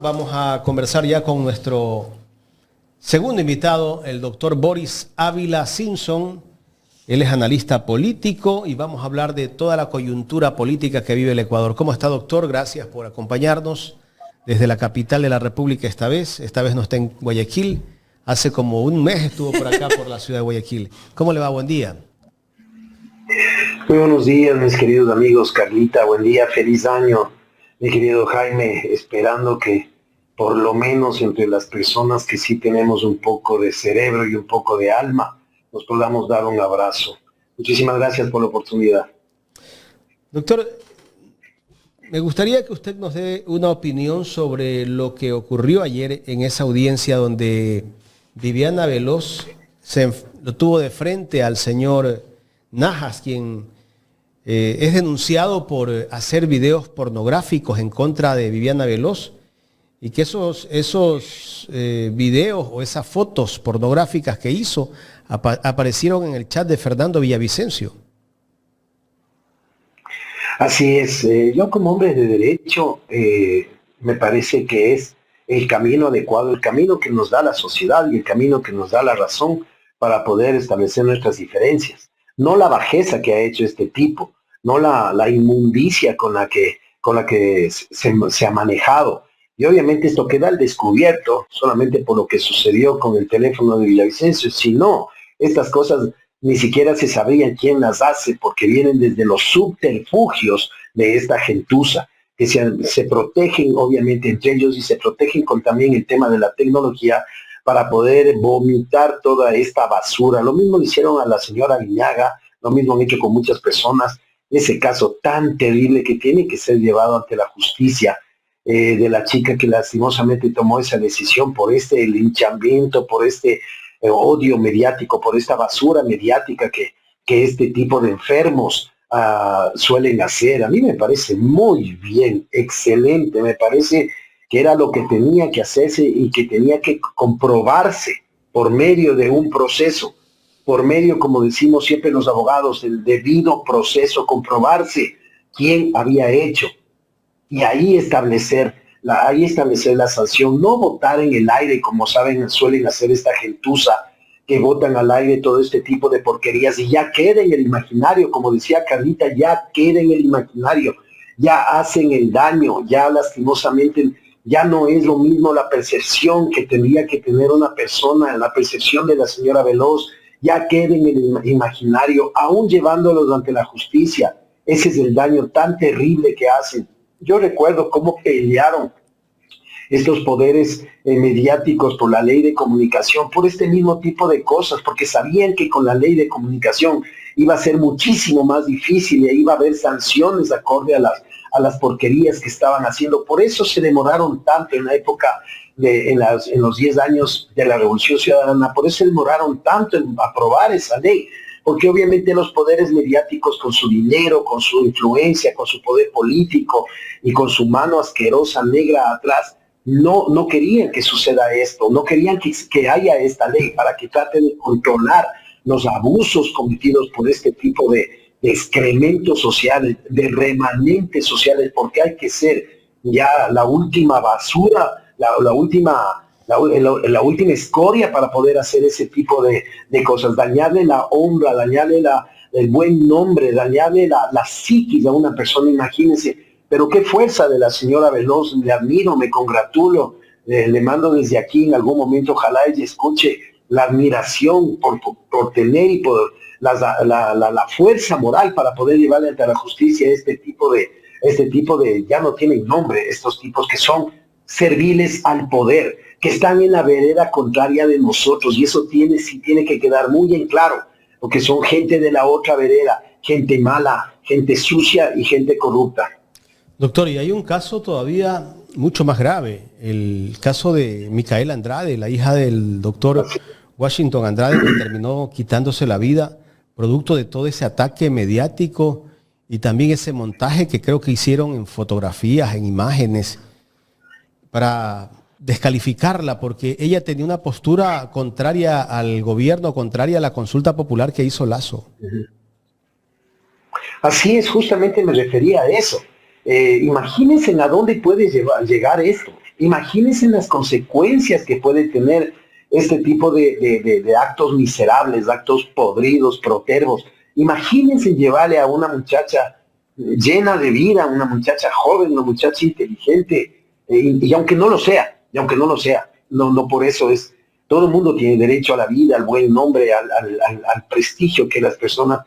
Vamos a conversar ya con nuestro segundo invitado, el doctor Boris Ávila Simpson. Él es analista político y vamos a hablar de toda la coyuntura política que vive el Ecuador. ¿Cómo está, doctor? Gracias por acompañarnos desde la capital de la República esta vez. Esta vez no está en Guayaquil. Hace como un mes estuvo por acá, por la ciudad de Guayaquil. ¿Cómo le va? Buen día. Muy buenos días, mis queridos amigos. Carlita, buen día, feliz año. Mi querido Jaime, esperando que por lo menos entre las personas que sí tenemos un poco de cerebro y un poco de alma, nos podamos dar un abrazo. Muchísimas gracias por la oportunidad. Doctor, me gustaría que usted nos dé una opinión sobre lo que ocurrió ayer en esa audiencia donde Viviana Veloz lo tuvo de frente al señor Najas, quien es denunciado por hacer videos pornográficos en contra de Viviana Veloz, y que esos videos o esas fotos pornográficas que hizo aparecieron en el chat de Fernando Villavicencio. Así es, yo como hombre de derecho me parece que es el camino adecuado, el camino que nos da la sociedad y el camino que nos da la razón para poder establecer nuestras diferencias. No la bajeza que ha hecho este tipo, no la inmundicia con la que se ha manejado. Y obviamente esto queda al descubierto solamente por lo que sucedió con el teléfono de Villavicencio. Si no, estas cosas ni siquiera se sabría quién las hace, porque vienen desde los subterfugios de esta gentuza, que se protegen obviamente entre ellos y se protegen con también el tema de la tecnología para poder vomitar toda esta basura. Lo mismo le hicieron a la señora Viñaga, lo mismo han hecho con muchas personas. Ese caso tan terrible que tiene que ser llevado ante la justicia, de la chica que lastimosamente tomó esa decisión por este linchamiento, por este odio mediático, por esta basura mediática que este tipo de enfermos suelen hacer. A mí me parece muy bien, excelente, me parece que era lo que tenía que hacerse y que tenía que comprobarse por medio de un proceso, por medio, como decimos siempre los abogados, del debido proceso, comprobarse quién había hecho. Y ahí establecer la sanción, no votar en el aire como saben, suelen hacer esta gentuza, que votan al aire todo este tipo de porquerías y ya queda en el imaginario, como decía Carlita, ya queda en el imaginario, ya hacen el daño, ya lastimosamente ya no es lo mismo la percepción que tendría que tener una persona, la percepción de la señora Veloz, ya queda en el imaginario, aún llevándolos ante la justicia. Ese es el daño tan terrible que hacen. Yo recuerdo cómo pelearon estos poderes mediáticos por la ley de comunicación, por este mismo tipo de cosas, porque sabían que con la ley de comunicación iba a ser muchísimo más difícil y iba a haber sanciones acorde a las porquerías que estaban haciendo. Por eso se demoraron tanto en la época, en los 10 años de la Revolución Ciudadana, por eso se demoraron tanto en aprobar esa ley. Porque obviamente los poderes mediáticos con su dinero, con su influencia, con su poder político y con su mano asquerosa negra atrás, no querían que suceda esto, no querían que haya esta ley para que traten de controlar los abusos cometidos por este tipo de excrementos sociales, de remanentes sociales, porque hay que ser ya la última basura, la última escoria para poder hacer ese tipo de cosas, dañarle la honra, dañarle el buen nombre, dañarle la psiquis a una persona, imagínense. Pero qué fuerza de la señora Veloz, le admiro, me congratulo, le mando desde aquí en algún momento, ojalá ella escuche la admiración por tener y por la fuerza moral para poder llevarle ante la justicia este tipo de, ya no tienen nombre, estos tipos que son serviles al poder, que están en la vereda contraria de nosotros, y eso sí tiene que quedar muy en claro, porque son gente de la otra vereda, gente mala, gente sucia y gente corrupta. Doctor, y hay un caso todavía mucho más grave, el caso de Micaela Andrade, la hija del doctor Washington Andrade, que terminó quitándose la vida producto de todo ese ataque mediático y también ese montaje que creo que hicieron en fotografías, en imágenes, para descalificarla, porque ella tenía una postura contraria al gobierno, contraria a la consulta popular que hizo Lazo. Así es, justamente me refería a eso. Imagínense a dónde puede llegar esto. Imagínense las consecuencias que puede tener este tipo de actos miserables, actos podridos, protervos. Imagínense llevarle a una muchacha llena de vida, una muchacha joven, una muchacha inteligente, y aunque no lo sea, no por eso es, todo el mundo tiene derecho a la vida, al buen nombre, al prestigio que las personas,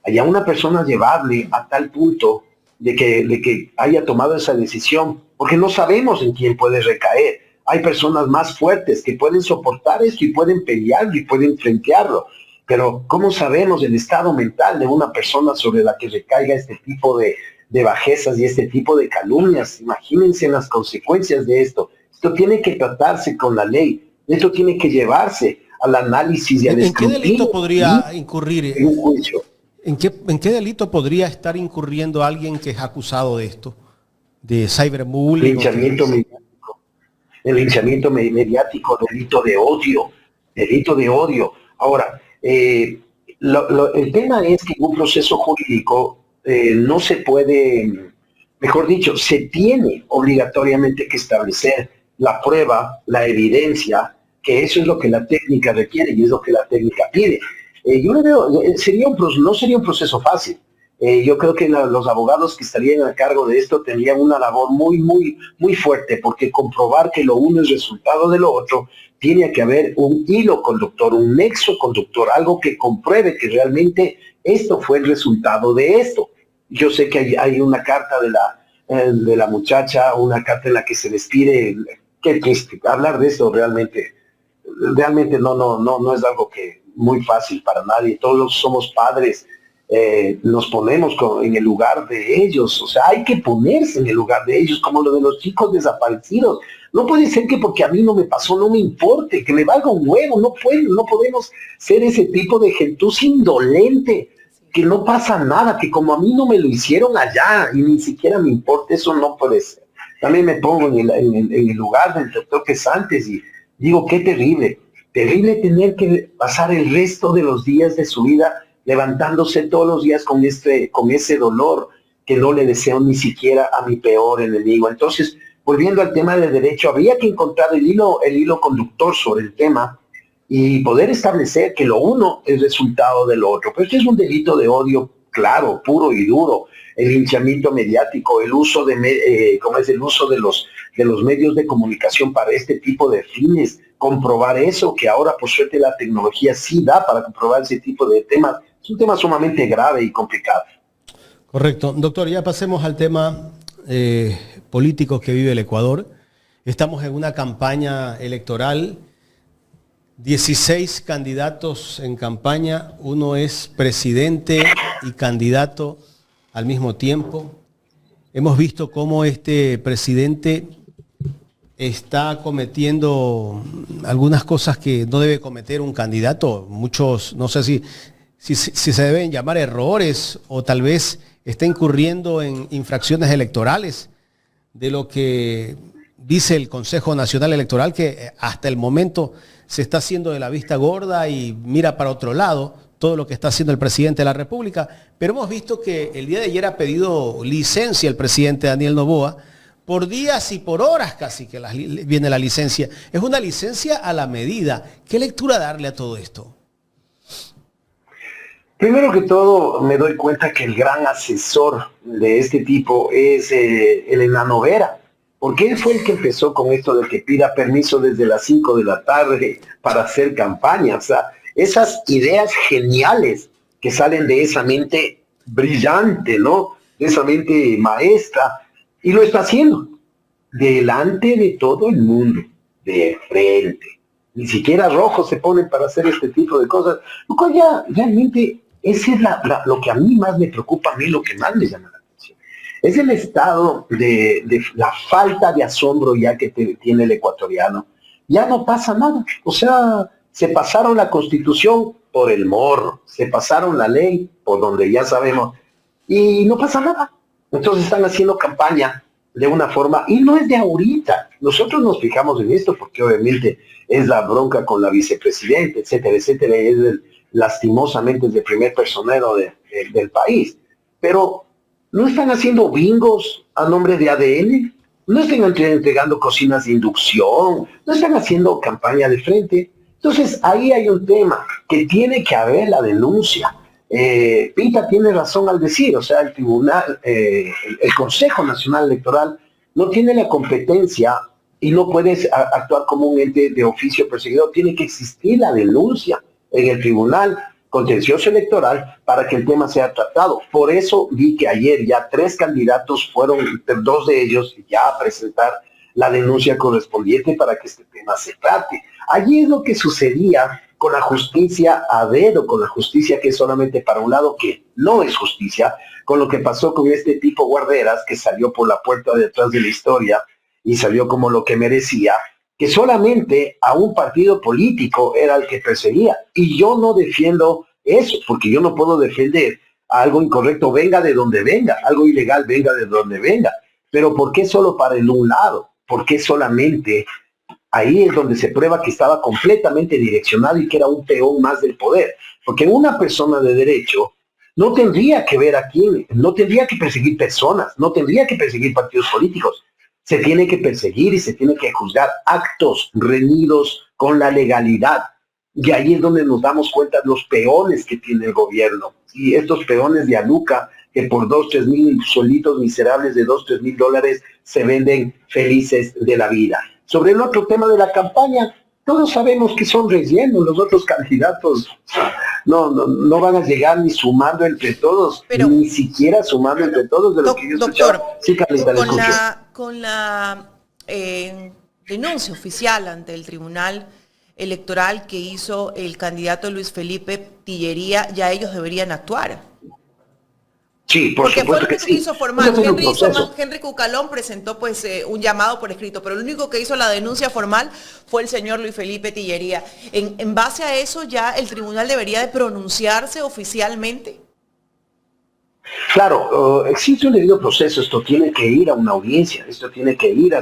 haya una persona llevable a tal punto de que haya tomado esa decisión, porque no sabemos en quién puede recaer. Hay personas más fuertes que pueden soportar esto y pueden pelearlo y pueden frentearlo. Pero ¿cómo sabemos el estado mental de una persona sobre la que recaiga este tipo de bajezas y este tipo de calumnias? Imagínense las consecuencias de esto. Esto tiene que tratarse con la ley. Esto tiene que llevarse al análisis y al ¿En qué delito escrutinio podría incurrir? en un juicio. ¿En qué delito podría estar incurriendo alguien que es acusado de esto? De cyberbullying o que... Linchamiento mediático. El linchamiento mediático, delito de odio. Ahora, el tema es que en un proceso jurídico no se puede, mejor dicho, se tiene obligatoriamente que establecer la prueba, la evidencia, que eso es lo que la técnica requiere y es lo que la técnica pide. Yo le veo, no sería un proceso fácil. Yo creo que los abogados que estarían a cargo de esto tendrían una labor muy fuerte, porque comprobar que lo uno es resultado de lo otro, tiene que haber un hilo conductor, un nexo conductor, algo que compruebe que realmente esto fue el resultado de esto. Yo sé que hay una carta de la muchacha, una carta en la que se les pide, qué triste, hablar de esto realmente no es algo que muy fácil para nadie. Todos somos padres, nos ponemos en el lugar de ellos, o sea, hay que ponerse en el lugar de ellos, como lo de los chicos desaparecidos. No puede ser que porque a mí no me pasó, no me importe, que me valga un huevo. No podemos ser ese tipo de gentuza indolente, que no pasa nada, que como a mí no me lo hicieron allá y ni siquiera me importa. Eso no puede ser. También me pongo en el lugar del doctor Quesantes y digo, qué terrible, terrible tener que pasar el resto de los días de su vida levantándose todos los días con ese dolor que no le deseo ni siquiera a mi peor enemigo. Entonces, volviendo al tema del derecho, habría que encontrar el hilo conductor sobre el tema y poder establecer que lo uno es resultado de lo otro. Pero este es un delito de odio claro, puro y duro. El linchamiento mediático, el uso el uso de los medios de comunicación para este tipo de fines, comprobar eso, que ahora por suerte la tecnología sí da para comprobar ese tipo de temas. Es un tema sumamente grave y complicado. Correcto. Doctor, ya pasemos al tema político que vive el Ecuador. Estamos en una campaña electoral, 16 candidatos en campaña, uno es presidente y candidato al mismo tiempo. Hemos visto cómo este presidente está cometiendo algunas cosas que no debe cometer un candidato. Muchos, no sé si se deben llamar errores o tal vez está incurriendo en infracciones electorales de lo que dice el Consejo Nacional Electoral, que hasta el momento se está haciendo de la vista gorda y mira para otro lado todo lo que está haciendo el presidente de la República. Pero hemos visto que el día de ayer ha pedido licencia el presidente Daniel Noboa por días y por horas casi que viene la licencia. Es una licencia a la medida. ¿Qué lectura darle a todo esto? Primero que todo, me doy cuenta que el gran asesor de este tipo es el enano Vera, porque él fue el que empezó con esto de que pida permiso desde las 5 de la tarde para hacer campaña. O sea, esas ideas geniales que salen de esa mente brillante, ¿no? De esa mente maestra, y lo está haciendo delante de todo el mundo, de frente. Ni siquiera rojos se ponen para hacer este tipo de cosas. Lo ya realmente, ese es lo que a mí más me preocupa, a mí lo que más me llama la atención. Es el estado de la falta de asombro ya que tiene el ecuatoriano. Ya no pasa nada. O sea, se pasaron la Constitución por el morro, se pasaron la ley por donde ya sabemos, y no pasa nada. Entonces están haciendo campaña de una forma, y no es de ahorita. Nosotros nos fijamos en esto porque obviamente es la bronca con la vicepresidenta, etcétera, etcétera, lastimosamente es el primer personero del país. Pero no están haciendo bingos a nombre de ADN. no están entregando cocinas de inducción, no están haciendo campaña de frente. Entonces, ahí hay un tema que tiene que haber la denuncia. Pinta tiene razón al decir, o sea, el tribunal, el Consejo Nacional Electoral no tiene la competencia y no puede actuar como un ente de oficio perseguidor. Tiene que existir la denuncia en el Tribunal Contencioso Electoral para que el tema sea tratado. Por eso vi que ayer ya 3 candidatos fueron, 2 de ellos ya a presentar la denuncia correspondiente para que este tema se trate. Allí es lo que sucedía con la justicia a dedo, con la justicia que es solamente para un lado, que no es justicia, con lo que pasó con este tipo Guarderas, que salió por la puerta de atrás de la historia y salió como lo que merecía, que solamente a un partido político era el que perseguía. Y yo no defiendo eso, porque yo no puedo defender algo incorrecto, venga de donde venga, algo ilegal, venga de donde venga. Pero ¿por qué solo para el un lado? ¿Por qué solamente? Ahí es donde se prueba que estaba completamente direccionado y que era un peón más del poder. Porque una persona de derecho no tendría que ver a quién, no tendría que perseguir personas, no tendría que perseguir partidos políticos. Se tiene que perseguir y se tiene que juzgar actos reñidos con la legalidad. Y ahí es donde nos damos cuenta de los peones que tiene el gobierno. Y estos peones de Aluca, que por 2-3 mil solitos miserables de 2-3 mil dólares se venden felices de la vida. Sobre el otro tema de la campaña, todos sabemos que son rellenos, los otros candidatos no van a llegar ni sumando entre todos, pero, ni siquiera sumando entre todos de lo que yo escuchaba. Doctor, sí, Carlita, con la denuncia oficial ante el Tribunal Electoral que hizo el candidato Luis Felipe Tillería, ya ellos deberían actuar. Sí, por porque supuesto fue lo único que hizo formal. Henry Cucalón presentó pues un llamado por escrito, pero el único que hizo la denuncia formal fue el señor Luis Felipe Tillería. En base a eso, ¿ya el tribunal debería de pronunciarse oficialmente? Claro, existe un debido proceso. Esto tiene que ir a una audiencia, esto tiene que ir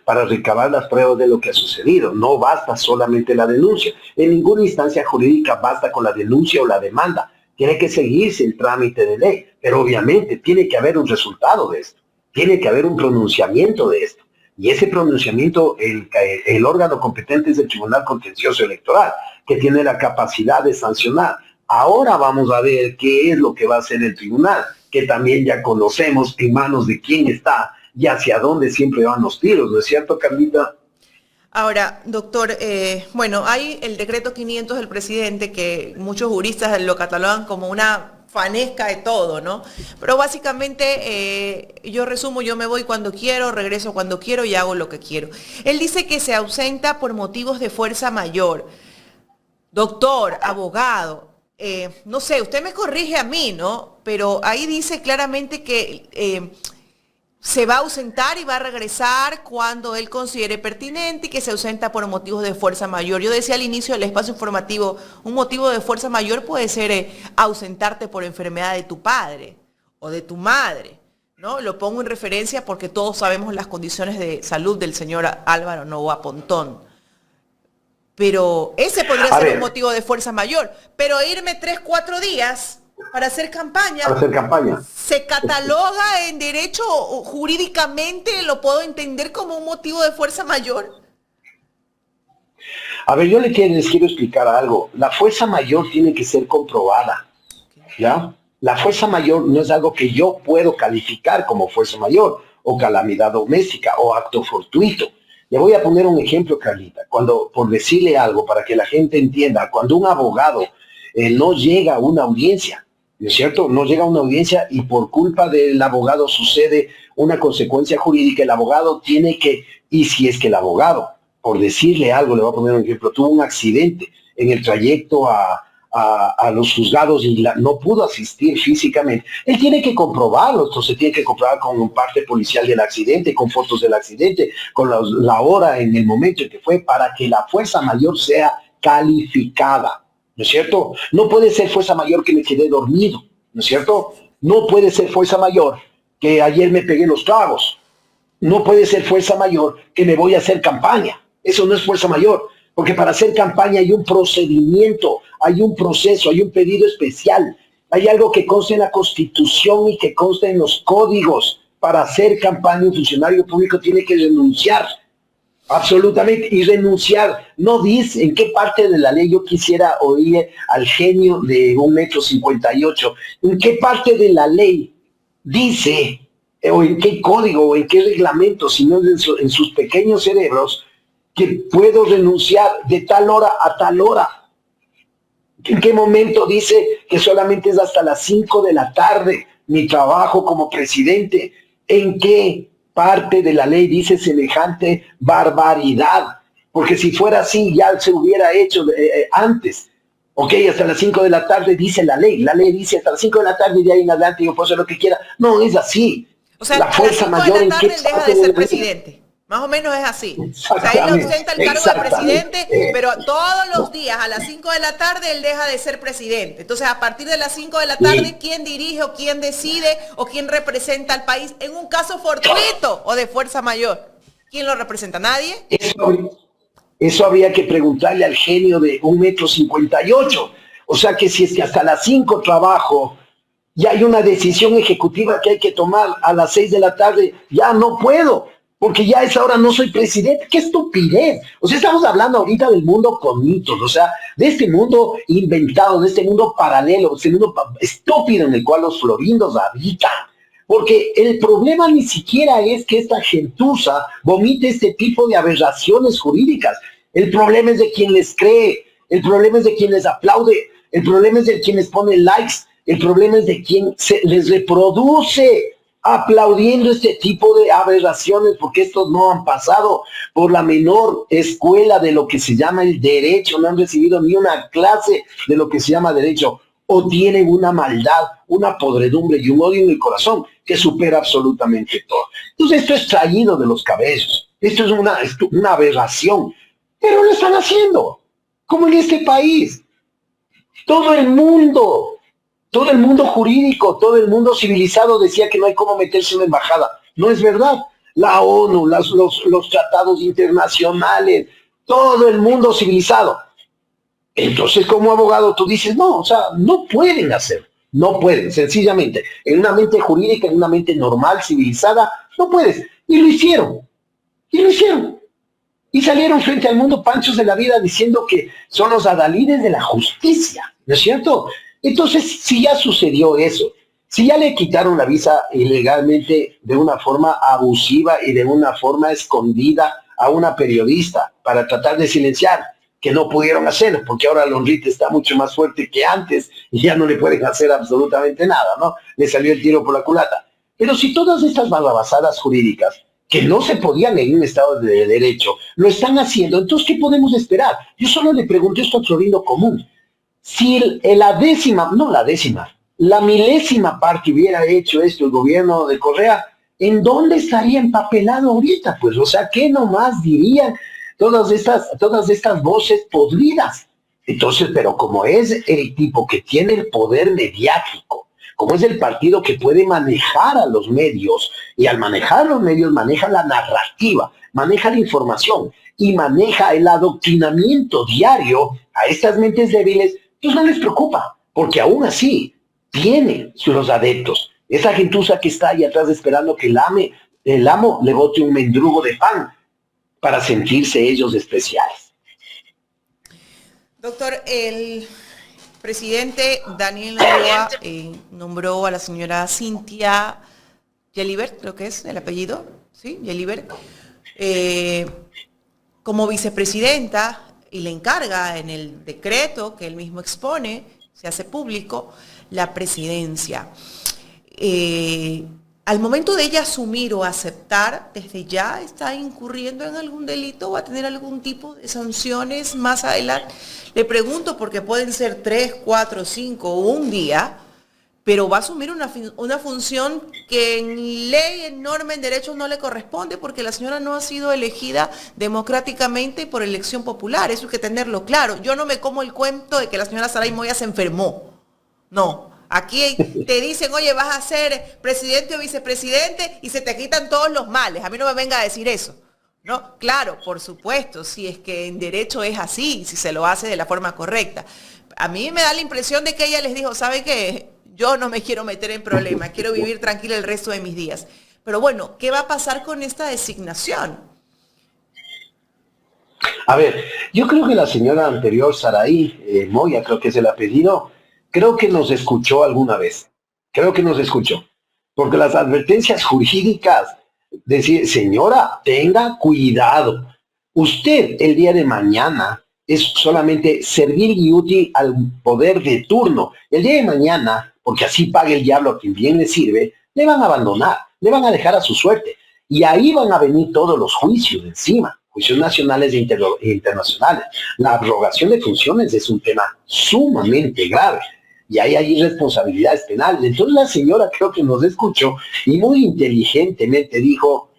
para recabar las pruebas de lo que ha sucedido. No basta solamente la denuncia. En ninguna instancia jurídica basta con la denuncia o la demanda. Tiene que seguirse el trámite de ley, pero obviamente tiene que haber un resultado de esto, tiene que haber un pronunciamiento de esto, y ese pronunciamiento, el órgano competente es el Tribunal Contencioso Electoral, que tiene la capacidad de sancionar. Ahora vamos a ver qué es lo que va a hacer el tribunal, que también ya conocemos en manos de quién está y hacia dónde siempre van los tiros, ¿no es cierto, Carlita? Ahora, doctor, bueno, hay el decreto 500 del presidente que muchos juristas lo catalogan como una fanesca de todo, ¿no? Pero básicamente yo resumo, yo me voy cuando quiero, regreso cuando quiero y hago lo que quiero. Él dice que se ausenta por motivos de fuerza mayor. Doctor, abogado, no sé, usted me corrige a mí, ¿no? Pero ahí dice claramente que se va a ausentar y va a regresar cuando él considere pertinente y que se ausenta por motivos de fuerza mayor. Yo decía al inicio del espacio informativo, un motivo de fuerza mayor puede ser ausentarte por enfermedad de tu padre o de tu madre, ¿no? Lo pongo en referencia porque todos sabemos las condiciones de salud del señor Álvaro Novoa Pontón. Pero ese podría ser un motivo de fuerza mayor. Pero irme 3-4 días para hacer campaña. ¿Se cataloga en derecho jurídicamente? ¿Lo puedo entender como un motivo de fuerza mayor? A ver, yo les quiero explicar algo. La fuerza mayor tiene que ser comprobada, ¿ya? La fuerza mayor no es algo que yo puedo calificar como fuerza mayor, o calamidad doméstica, o acto fortuito. Le voy a poner un ejemplo, Carlita, por decirle algo, para que la gente entienda, cuando un abogado no llega a una audiencia, ¿no es cierto? No llega a una audiencia y por culpa del abogado sucede una consecuencia jurídica. El abogado tiene que, y si es que el abogado, por decirle algo, le voy a poner un ejemplo, tuvo un accidente en el trayecto a los juzgados y no pudo asistir físicamente, él tiene que comprobarlo. Esto se tiene que comprobar con un parte policial del accidente, con fotos del accidente, con la hora en el momento en que fue, para que la fuerza mayor sea calificada. ¿No es cierto? No puede ser fuerza mayor que me quedé dormido, ¿no es cierto? No puede ser fuerza mayor que ayer me pegué los tragos. No puede ser fuerza mayor que me voy a hacer campaña. Eso no es fuerza mayor, porque para hacer campaña hay un procedimiento, hay un proceso, hay un pedido especial, hay algo que consta en la Constitución y que consta en los códigos para hacer campaña un funcionario público tiene que renunciar. Absolutamente, y renunciar. No dice en qué parte de la ley. Yo quisiera oír al genio de 1,58 m. ¿En qué parte de la ley dice, o en qué código, o en qué reglamento, si no en sus pequeños cerebros, que puedo renunciar de tal hora a tal hora? ¿En qué momento dice que solamente es hasta las 5 de la tarde mi trabajo como presidente? ¿En qué parte de la ley dice semejante barbaridad? Porque si fuera así ya se hubiera hecho antes. Ok, hasta las 5 de la tarde dice la ley dice hasta las 5 de la tarde y de ahí en adelante yo puedo hacer lo que quiera. No es así. O sea, La fuerza mayor a las 5 de la tarde en él deja de ser presidente. Más o menos es así. O sea, él ostenta el cargo de presidente, pero todos los días a las 5 de la tarde él deja de ser presidente. Entonces, a partir de las 5 de la tarde, ¿quién dirige o quién decide o quién representa al país en un caso fortuito o de fuerza mayor? ¿Quién lo representa? ¿Nadie? Eso habría que preguntarle al genio de 1,58 m. O sea que si es que hasta las 5 trabajo, ya hay una decisión ejecutiva que hay que tomar a las 6 de la tarde, ya no puedo, porque ya a esa hora no soy presidente. ¡Qué estupidez! O sea, estamos hablando ahorita del mundo con mitos, o sea, de este mundo inventado, de este mundo paralelo, este mundo estúpido en el cual los florindos habitan. Porque el problema ni siquiera es que esta gentuza vomite este tipo de aberraciones jurídicas. El problema es de quien les cree, el problema es de quien les aplaude, el problema es de quien les pone likes, el problema es de quien les reproduce aplaudiendo este tipo de aberraciones, porque estos no han pasado por la menor escuela de lo que se llama el derecho, no han recibido ni una clase de lo que se llama derecho, o tienen una maldad, una podredumbre y un odio en el corazón que supera absolutamente todo. Entonces esto es traído de los cabellos, esto es una aberración, pero lo están haciendo, como en este país. Todo el mundo jurídico, todo el mundo civilizado decía que no hay cómo meterse en una embajada. No es verdad. La ONU, los tratados internacionales, todo el mundo civilizado. Entonces, como abogado, tú dices, no, o sea, no pueden hacer. No pueden, sencillamente. En una mente jurídica, en una mente normal, civilizada, no puedes. Y lo hicieron. Y salieron frente al mundo panchos de la vida diciendo que son los adalides de la justicia. ¿No es cierto? Entonces, si ya sucedió eso, si ya le quitaron la visa ilegalmente de una forma abusiva y de una forma escondida a una periodista para tratar de silenciar, que no pudieron hacerlo, porque ahora Lonrita está mucho más fuerte que antes y ya no le pueden hacer absolutamente nada, ¿no? Le salió el tiro por la culata. Pero si todas estas barrabasadas jurídicas, que no se podían en un Estado de Derecho, lo están haciendo, entonces, ¿qué podemos esperar? Yo solo le pregunté esto a Florindo Común. Si la milésima parte hubiera hecho esto el gobierno de Correa, ¿en dónde estaría empapelado ahorita? Pues, o sea, ¿qué nomás dirían todas estas voces podridas? Entonces, pero como es el tipo que tiene el poder mediático, como es el partido que puede manejar a los medios, y al manejar los medios maneja la narrativa, maneja la información y maneja el adoctrinamiento diario a estas mentes débiles, pues no les preocupa, porque aún así tienen los adeptos. Esa gentuza que está ahí atrás esperando que el amo le bote un mendrugo de pan para sentirse ellos especiales. Doctor, el presidente Daniel Noboa nombró a la señora Cynthia Gelibert, creo que es el apellido, ¿sí? Gelibert, como vicepresidenta, y le encarga en el decreto que él mismo expone, se hace público, la presidencia. Al momento de ella asumir o aceptar, desde ya está incurriendo en algún delito o va a tener algún tipo de sanciones más adelante. Le pregunto porque pueden ser 3, 4, 5 o un día, pero va a asumir una función que en ley, en norma, en derecho no le corresponde porque la señora no ha sido elegida democráticamente por elección popular. Eso hay que tenerlo claro. Yo no me como el cuento de que la señora Saray Moya se enfermó. No. Aquí te dicen, oye, vas a ser presidente o vicepresidente y se te quitan todos los males. A mí no me venga a decir eso. ¿No? Claro, por supuesto, si es que en derecho es así, si se lo hace de la forma correcta. A mí me da la impresión de que ella les dijo, ¿sabe qué? Yo no me quiero meter en problemas, quiero vivir tranquila el resto de mis días. Pero bueno, ¿qué va a pasar con esta designación? A ver, yo creo que la señora anterior, Saraí Moya, creo que es el apellido, creo que nos escuchó alguna vez. Creo que nos escuchó. Porque las advertencias jurídicas, decir, señora, tenga cuidado. Usted el día de mañana es solamente servir y útil al poder de turno. El día de mañana, porque así paga el diablo a quien bien le sirve, le van a abandonar, le van a dejar a su suerte. Y ahí van a venir todos los juicios encima, juicios nacionales e internacionales. La abrogación de funciones es un tema sumamente grave. Y ahí hay irresponsabilidades penales. Entonces la señora creo que nos escuchó y muy inteligentemente dijo,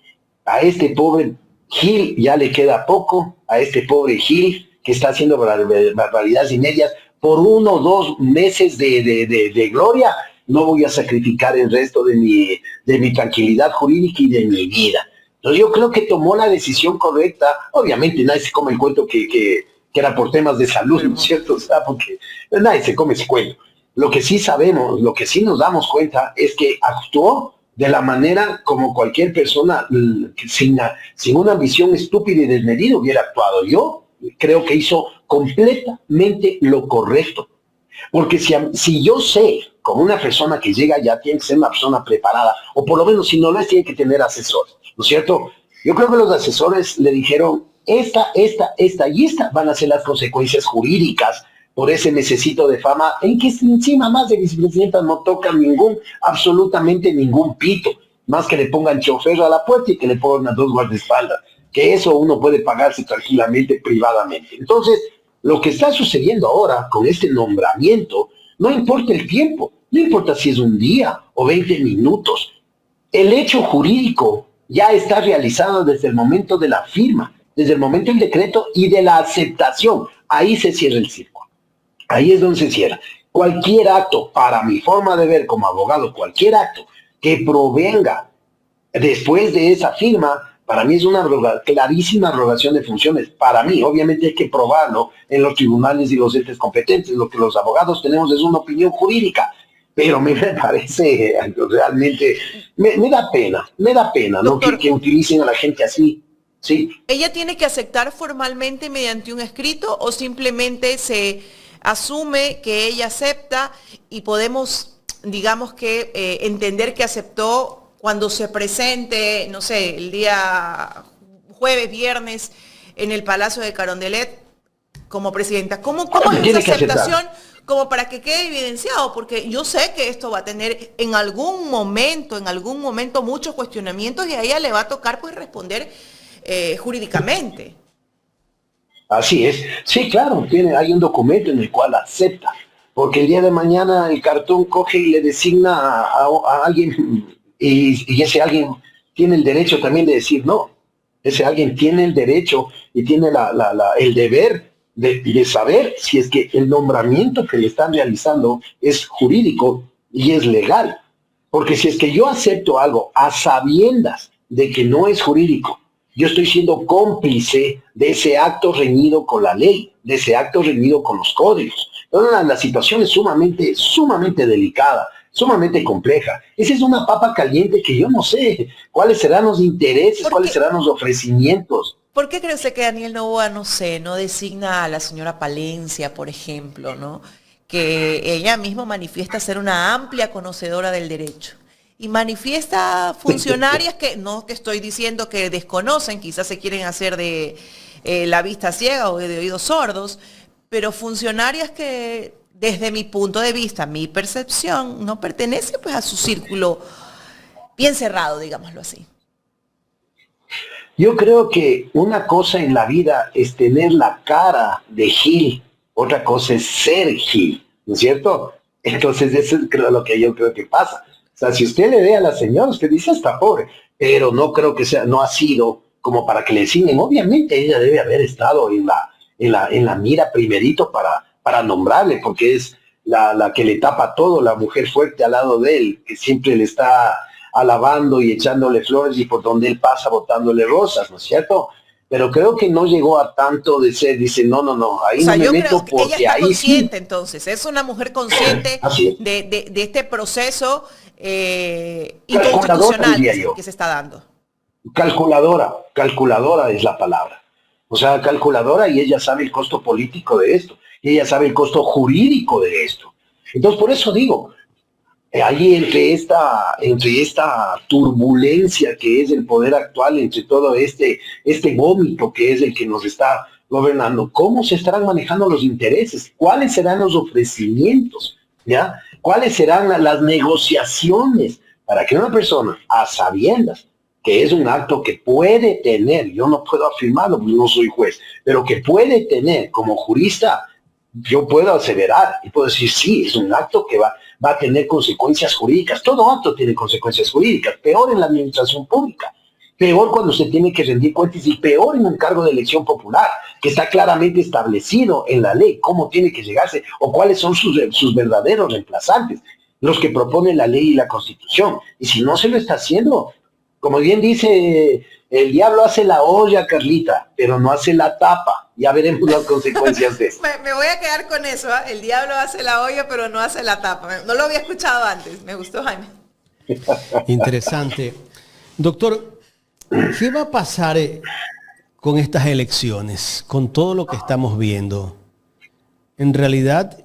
a este pobre Gil ya le queda poco, a este pobre Gil que está haciendo barbaridades y medias, por 1 o 2 meses de gloria, no voy a sacrificar el resto de mi tranquilidad jurídica y de mi vida. Entonces yo creo que tomó la decisión correcta. Obviamente nadie se come el cuento que era por temas de salud, ¿no es cierto? O sea, porque nadie se come ese cuento. Lo que sí sabemos, lo que sí nos damos cuenta es que actuó de la manera como cualquier persona sin una ambición estúpida y desmedida hubiera actuado. Yo creo que hizo completamente lo correcto. Porque si yo sé, como una persona que llega ya tiene que ser una persona preparada, o por lo menos si no lo es, tiene que tener asesores, ¿no es cierto? Yo creo que los asesores le dijeron, esta y esta van a ser las consecuencias jurídicas por ese mesecito de fama, en que encima más de vicepresidenta no tocan absolutamente ningún pito, más que le pongan chofer a la puerta y que le pongan 2 guardaespaldas, que eso uno puede pagarse tranquilamente, privadamente. Entonces, lo que está sucediendo ahora con este nombramiento, no importa el tiempo, no importa si es un día o 20 minutos, el hecho jurídico ya está realizado desde el momento de la firma, desde el momento del decreto y de la aceptación. Ahí se cierra el círculo. Ahí es donde se cierra. Cualquier acto, para mi forma de ver como abogado, cualquier acto que provenga después de esa firma, para mí es una clarísima abrogación de funciones. Para mí, obviamente hay que probarlo en los tribunales y los entes competentes. Lo que los abogados tenemos es una opinión jurídica, pero me parece realmente, me da pena, ¿no? Doctor, Que utilicen a la gente así. Sí. ¿ella tiene que aceptar formalmente mediante un escrito o simplemente se asume que ella acepta y podemos, digamos que, entender que aceptó cuando se presente, no sé, el día jueves, viernes, en el Palacio de Carondelet como presidenta? ¿Cómo es esa aceptación como para que quede evidenciado? Porque yo sé que esto va a tener en algún momento muchos cuestionamientos y a ella le va a tocar pues responder jurídicamente. Así es. Sí, claro, hay un documento en el cual acepta. Porque el día de mañana el cartón coge y le designa a alguien y ese alguien tiene el derecho también de decir no. Ese alguien tiene el derecho y tiene el deber de saber si es que el nombramiento que le están realizando es jurídico y es legal. Porque si es que yo acepto algo a sabiendas de que no es jurídico, yo estoy siendo cómplice de ese acto reñido con la ley, de ese acto reñido con los códigos. Entonces, la situación es sumamente delicada, sumamente compleja. Esa es una papa caliente que yo no sé cuáles serán los intereses, cuáles serán los ofrecimientos. ¿Por qué cree usted que Daniel Noboa, no designa a la señora Palencia, por ejemplo, ¿no? Que ella misma manifiesta ser una amplia conocedora del derecho? Y manifiesta funcionarias que, no que estoy diciendo que desconocen, quizás se quieren hacer de la vista ciega o de oídos sordos, pero funcionarias que desde mi punto de vista, mi percepción, no pertenece pues a su círculo bien cerrado, digámoslo así. Yo creo que una cosa en la vida es tener la cara de Gil, otra cosa es ser Gil, ¿no es cierto? Entonces eso es lo que yo creo que pasa. O sea, si usted le ve a la señora, usted dice, está pobre, pero no creo que sea, no ha sido como para que le designen. Obviamente ella debe haber estado en la mira primerito para nombrarle, porque es la que le tapa todo, la mujer fuerte al lado de él, que siempre le está alabando y echándole flores y por donde él pasa botándole rosas, ¿no es cierto? pero creo que no llegó a tanto de ser, dice, no, ahí O sea, no me yo meto creo que ella porque está ahí consciente, sí. entonces, es una mujer consciente Así es. de este proceso Calculadora, inconstitucional diría yo. que se está dando. Calculadora es la palabra. O sea, calculadora, y ella sabe el costo político de esto, y ella sabe el costo jurídico de esto. Entonces, por eso digo, ahí entre esta turbulencia que es el poder actual, entre todo este vómito que es el que nos está gobernando, ¿cómo se estarán manejando los intereses? ¿Cuáles serán los ofrecimientos? ¿Ya? ¿Cuáles serán las negociaciones para que una persona, a sabiendas que es un acto que puede tener, yo no puedo afirmarlo porque no soy juez, pero que puede tener como jurista, yo puedo aseverar y puedo decir, sí, es un acto que va a tener consecuencias jurídicas. Todo acto tiene consecuencias jurídicas, peor en la administración pública, peor cuando se tiene que rendir cuentas y peor en un cargo de elección popular, que está claramente establecido en la ley cómo tiene que llegarse o cuáles son sus verdaderos reemplazantes, los que proponen la ley y la constitución. Y si no se lo está haciendo, como bien dice, el diablo hace la olla, Carlita, pero no hace la tapa. Ya veremos las consecuencias de eso. Me voy a quedar con eso, ¿eh? El diablo hace la olla, pero no hace la tapa. No lo había escuchado antes. Me gustó, Jaime. Interesante. Doctor, ¿qué va a pasar con estas elecciones, con todo lo que estamos viendo? En realidad,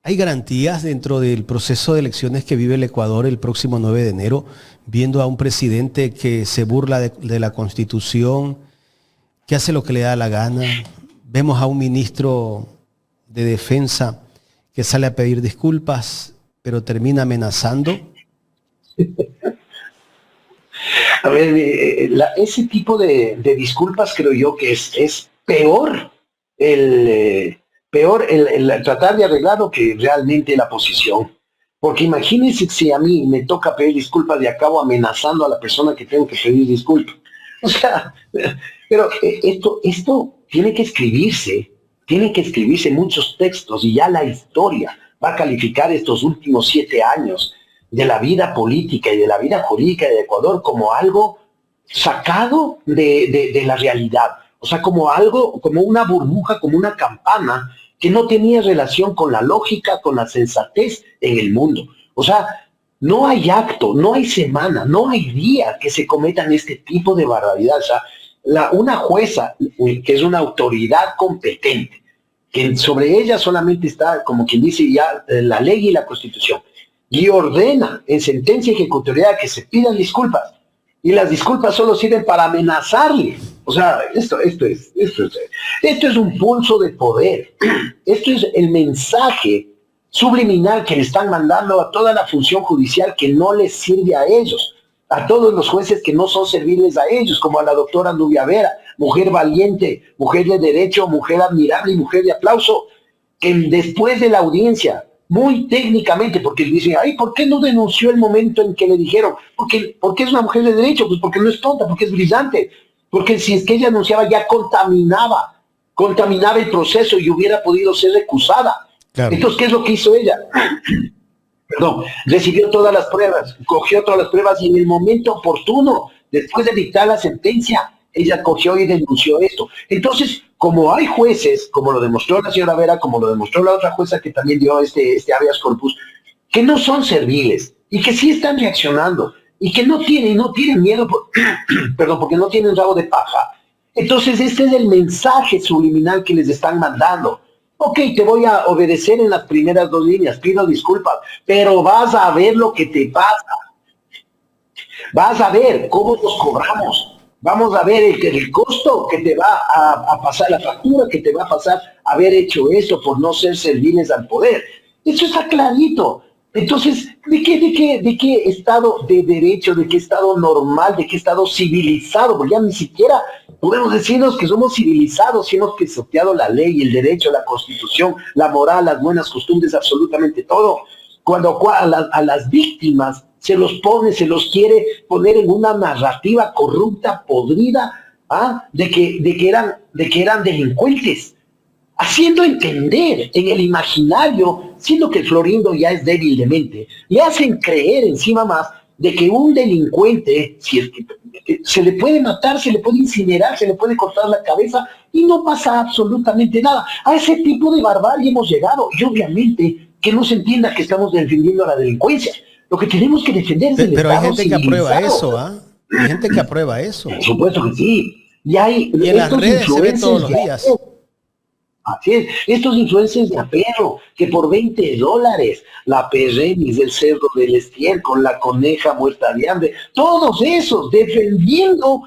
¿hay garantías dentro del proceso de elecciones que vive el Ecuador el próximo 9 de enero, viendo a un presidente que se burla de la Constitución, que hace lo que le da la gana? Vemos a un ministro de Defensa que sale a pedir disculpas, pero termina amenazando. A ver, ese tipo de disculpas creo yo que es peor el tratar de arreglarlo que realmente la posición. Porque imagínense si a mí me toca pedir disculpas y acabo amenazando a la persona que tengo que pedir disculpas. O sea, pero esto tiene que escribirse muchos textos y ya la historia va a calificar estos últimos 7 años de la vida política y de la vida jurídica de Ecuador como algo sacado de la realidad. O sea, como algo, como una burbuja, como una campana que no tenía relación con la lógica, con la sensatez en el mundo. O sea, no hay acto, no hay semana, no hay día que se cometan este tipo de barbaridad. O sea, una jueza, que es una autoridad competente, que sobre ella solamente está, como quien dice ya, la ley y la Constitución, y ordena en sentencia ejecutoria que se pidan disculpas. Y las disculpas solo sirven para amenazarle. O sea, esto es un pulso de poder. Esto es el mensaje subliminal que le están mandando a toda la función judicial que no les sirve a ellos, a todos los jueces que no son servibles a ellos, como a la doctora Nubia Vera, mujer valiente, mujer de derecho, mujer admirable y mujer de aplauso, que después de la audiencia, muy técnicamente, porque dicen, ay, ¿por qué no denunció el momento en que le dijeron? Porque es una mujer de derecho, pues porque no es tonta, porque es brillante, porque si es que ella anunciaba ya contaminaba el proceso y hubiera podido ser recusada. Claro. Entonces, ¿qué es lo que hizo ella? Perdón, recibió todas las pruebas, cogió todas las pruebas y en el momento oportuno, después de dictar la sentencia, ella cogió y denunció esto. Entonces, como hay jueces, como lo demostró la señora Vera, como lo demostró la otra jueza que también dio este habeas corpus, que no son serviles y que sí están reaccionando y que no tienen miedo, perdón, porque no tienen rabo de paja. Entonces, este es el mensaje subliminal que les están mandando. Ok, te voy a obedecer en las primeras 2 líneas, pido disculpas, pero vas a ver lo que te pasa. Vas a ver cómo nos cobramos. Vamos a ver el costo que te va a pasar, la factura que te va a pasar haber hecho eso por no ser serviles al poder. Eso está clarito. Entonces, ¿de qué estado de derecho, de qué estado normal, de qué estado civilizado? Porque ya ni siquiera podemos decirnos que somos civilizados, si hemos pisoteado la ley, el derecho, la Constitución, la moral, las buenas costumbres, absolutamente todo. Cuando a las víctimas se los quiere poner en una narrativa corrupta, podrida, de que eran delincuentes, haciendo entender en el imaginario, siendo que el Florindo ya es débil de mente, le hacen creer encima más de que un delincuente, si es que se le puede matar, se le puede incinerar, se le puede cortar la cabeza y no pasa absolutamente nada. A ese tipo de barbarie hemos llegado y obviamente que no se entienda que estamos defendiendo a la delincuencia. Lo que tenemos que defender es el Pero hay Estado gente que aprueba civilizado. eso, ¿ah? Hay gente que aprueba eso. Por supuesto que sí. Y hay Y en las estos redes se ve todos los influencers días. Así es, estos influencers de apero, que por $20, la perremis, el cerdo del estiércol, la coneja muerta de hambre, todos esos defendiendo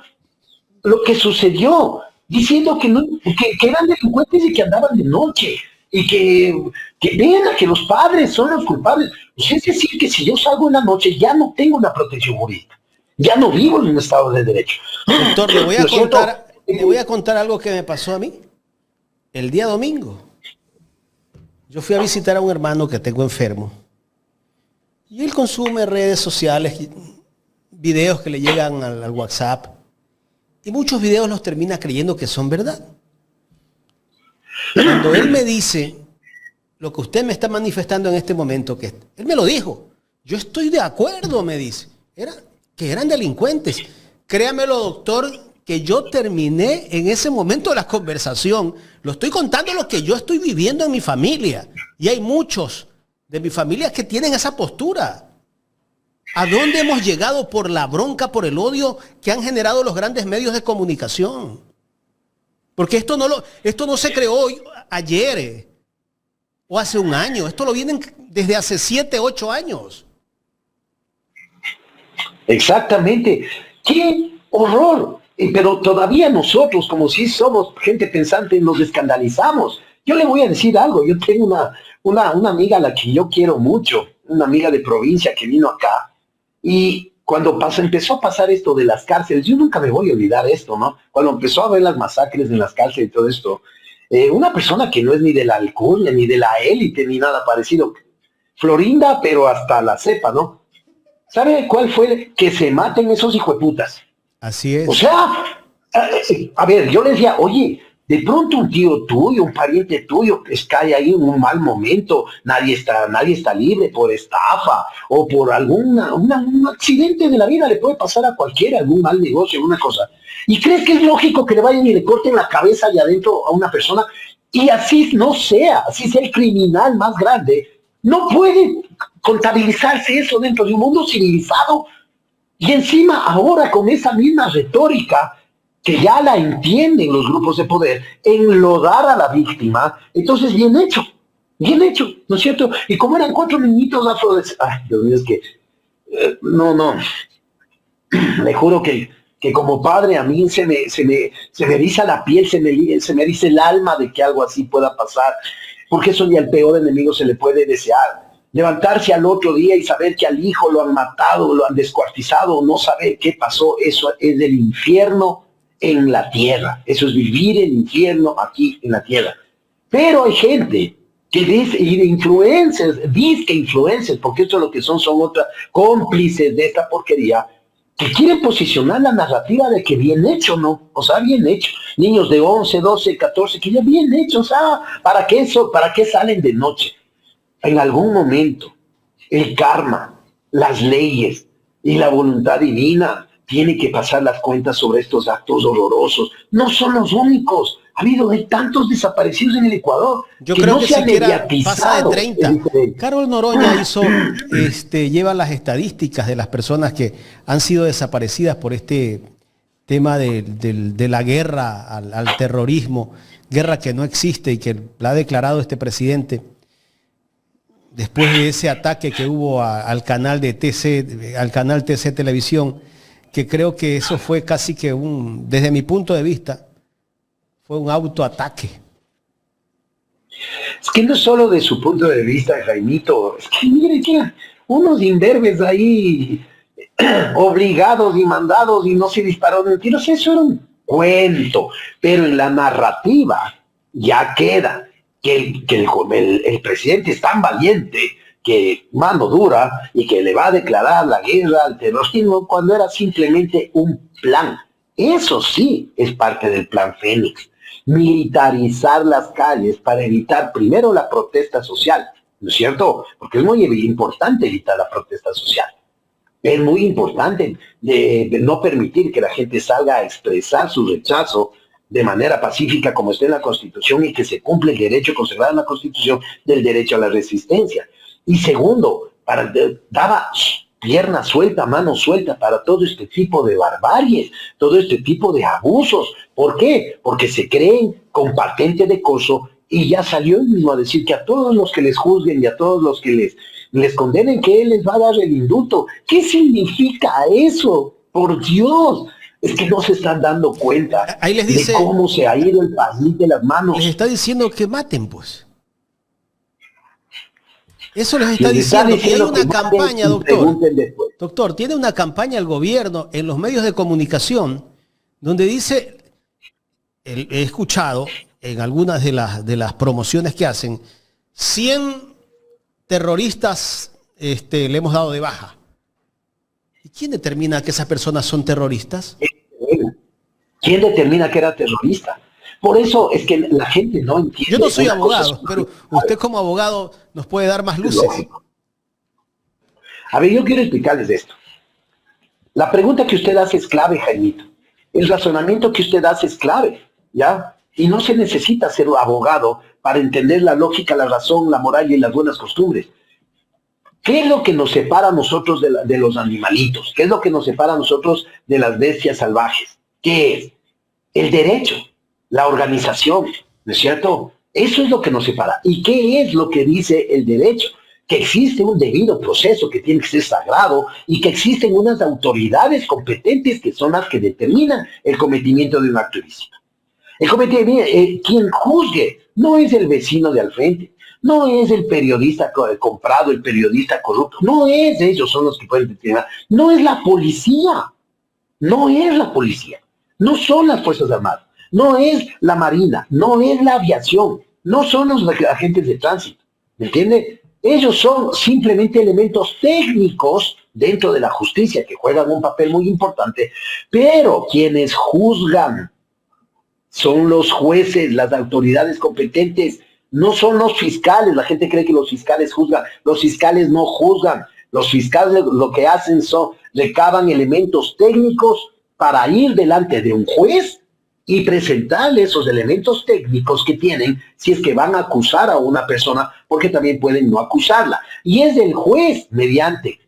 lo que sucedió, diciendo que, no, que eran delincuentes y que andaban de noche, y que vean que los padres son los culpables. Pues es decir, que si yo salgo en la noche ya no tengo una protección jurídica, ya no vivo en un estado de derecho. Doctor, ¿No es cierto? le voy a contar algo que me pasó a mí el día domingo. Yo fui a visitar a un hermano que tengo enfermo. Y él consume redes sociales, videos que le llegan al WhatsApp. Y muchos videos los termina creyendo que son verdad. Cuando él me dice lo que usted me está manifestando en este momento, que él me lo dijo, yo estoy de acuerdo, me dice, que eran delincuentes. Créamelo, doctor, que yo terminé en ese momento de la conversación. Lo estoy contando lo que yo estoy viviendo en mi familia. Y hay muchos de mi familia que tienen esa postura. ¿A dónde hemos llegado por la bronca, por el odio que han generado los grandes medios de comunicación? Porque esto no se creó hoy, ayer o hace un año. Esto lo vienen desde hace 7, 8 años. Exactamente. ¡Qué horror! Pero todavía nosotros, como si somos gente pensante, nos escandalizamos. Yo le voy a decir algo. Yo tengo una amiga a la que yo quiero mucho, una amiga de provincia que vino acá. Y cuando empezó a pasar esto de las cárceles, yo nunca me voy a olvidar esto, ¿no? Cuando empezó a ver las masacres en las cárceles y todo esto, una persona que no es ni de la alcurnia, ni de la élite, ni nada parecido, Florinda, pero hasta la cepa, ¿no? ¿Sabe cuál fue? Que se maten esos hijueputas. Así es. O sea, a ver, yo le decía, oye, de pronto un tío tuyo, un pariente tuyo, cae ahí en un mal momento, nadie está libre por estafa o por un accidente de la vida, le puede pasar a cualquiera, algún mal negocio, alguna cosa. ¿Y crees que es lógico que le vayan y le corten la cabeza allá adentro a una persona? Y así no sea, así sea el criminal más grande, no puede contabilizarse eso dentro de un mundo civilizado. Y encima ahora con esa misma retórica que ya la entienden los grupos de poder, enlodar a la víctima, entonces bien hecho, ¿no es cierto? Y como eran 4 niñitos afrodescendientes, ay, Dios mío, es que, no, le juro que como padre a mí se me eriza la piel, se me eriza el alma de que algo así pueda pasar, porque eso ni al peor enemigo se le puede desear. Levantarse al otro día y saber que al hijo lo han matado, lo han descuartizado, no saber qué pasó, eso es del infierno en la tierra. Eso es vivir el infierno aquí en la tierra. Pero hay gente que dice, y de influencers, porque esto es lo que son otras cómplices de esta porquería, que quieren posicionar la narrativa de que bien hecho, ¿no? O sea, bien hecho. Niños de 11, 12, 14, que ya bien hecho, o sea, ¿para qué salen de noche? En algún momento, el karma, las leyes y la voluntad divina tiene que pasar las cuentas sobre estos actos horrorosos. No son los únicos. Ha habido tantos desaparecidos en el Ecuador. Yo creo no que se ha siquiera pasa de mediatizado. 30. Carol Noroña lleva las estadísticas de las personas que han sido desaparecidas por este tema de la guerra al terrorismo, guerra que no existe y que la ha declarado este presidente. Después de ese ataque que hubo al canal TC Televisión, que creo que eso fue casi que desde mi punto de vista, fue un autoataque. Es que no solo de su punto de vista, Jaimito, es que mire que unos imberbes ahí obligados y mandados y no se dispararon en tiros, eso era un cuento, pero en la narrativa ya queda que el presidente es tan valiente que mano dura y que le va a declarar la guerra al terrorismo cuando era simplemente un plan. Eso sí es parte del plan Fénix. Militarizar las calles para evitar primero la protesta social, ¿no es cierto? Porque es muy importante evitar la protesta social. Es muy importante de no permitir que la gente salga a expresar su rechazo de manera pacífica como está en la Constitución y que se cumple el derecho consagrado en la Constitución del derecho a la resistencia. Y segundo, daba pierna suelta, mano suelta para todo este tipo de barbaries, todo este tipo de abusos. ¿Por qué? Porque se creen con patente de coso y ya salió él mismo a decir que a todos los que les juzguen y a todos los que les condenen, que él les va a dar el indulto. ¿Qué significa eso? Por Dios, es que no se están dando cuenta Ahí les dice, de cómo se ha ido el país de las manos. Les está diciendo que maten, pues. Eso les está Les está diciendo que hay una que campaña, y doctor. pregunten después. Doctor, tiene una campaña el gobierno en los medios de comunicación donde dice, he escuchado en algunas de las promociones que hacen, 100 terroristas le hemos dado de baja. ¿Y quién determina que esas personas son terroristas? ¿Quién determina que era terrorista? Por eso es que la gente no entiende. Yo no soy abogado, pero usted como abogado nos puede dar más luces. Lógico. A ver, yo quiero explicarles esto. La pregunta que usted hace es clave, Jaimito. El razonamiento que usted hace es clave, ¿ya? Y no se necesita ser abogado para entender la lógica, la razón, la moral y las buenas costumbres. ¿Qué es lo que nos separa a nosotros de los animalitos? ¿Qué es lo que nos separa a nosotros de las bestias salvajes? ¿Qué es? El derecho, la organización, ¿no es cierto? Eso es lo que nos separa. ¿Y qué es lo que dice el derecho? Que existe un debido proceso que tiene que ser sagrado y que existen unas autoridades competentes que son las que determinan el cometimiento de un acto ilícito. Quien juzgue no es el vecino de al frente, no es el periodista comprado, el periodista corrupto, no es ellos, son los que pueden determinar, no es la policía, no es la policía, no son las Fuerzas Armadas, no es la Marina, no es la aviación, no son los agentes de tránsito, ¿me entiende? Ellos son simplemente elementos técnicos dentro de la justicia que juegan un papel muy importante, pero quienes juzgan son los jueces, las autoridades competentes, no son los fiscales. La gente cree que los fiscales juzgan. Los fiscales no juzgan. Los fiscales lo que hacen son recaban elementos técnicos para ir delante de un juez y presentarle esos elementos técnicos que tienen si es que van a acusar a una persona, porque también pueden no acusarla. Y es del juez, mediante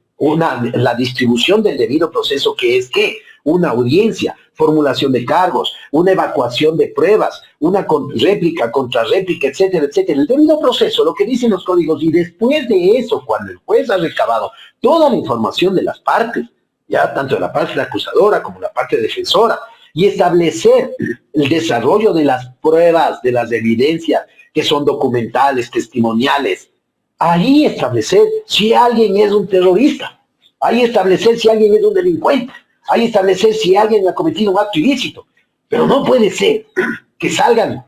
la distribución del debido proceso, que es que una audiencia, formulación de cargos, una evacuación de pruebas, una réplica, contrarréplica, etcétera, etcétera. El debido proceso, lo que dicen los códigos, y después de eso, cuando el juez ha recabado toda la información de las partes, ya tanto de la parte acusadora como la parte defensora, y establecer el desarrollo de las pruebas, de las evidencias que son documentales, testimoniales, ahí establecer si alguien es un terrorista, ahí establecer si alguien es un delincuente, ahí establecer si alguien ha cometido un acto ilícito. Pero no puede ser que salgan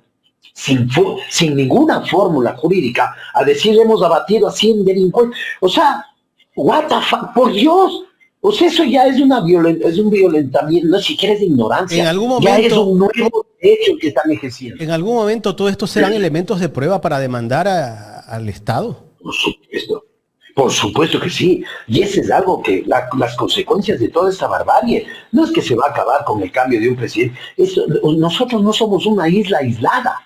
sin ninguna fórmula jurídica a decir hemos abatido a 100 delincuentes. O sea, what the fuck, por Dios. O sea, eso ya es un violentamiento, no siquiera es de ignorancia. En algún momento, ya es un nuevo derecho que están ejerciendo. En algún momento todo esto serán elementos de prueba para demandar al Estado. Por supuesto que sí. Y ese es algo que las consecuencias de toda esta barbarie no es que se va a acabar con el cambio de un presidente. Nosotros no somos una isla aislada.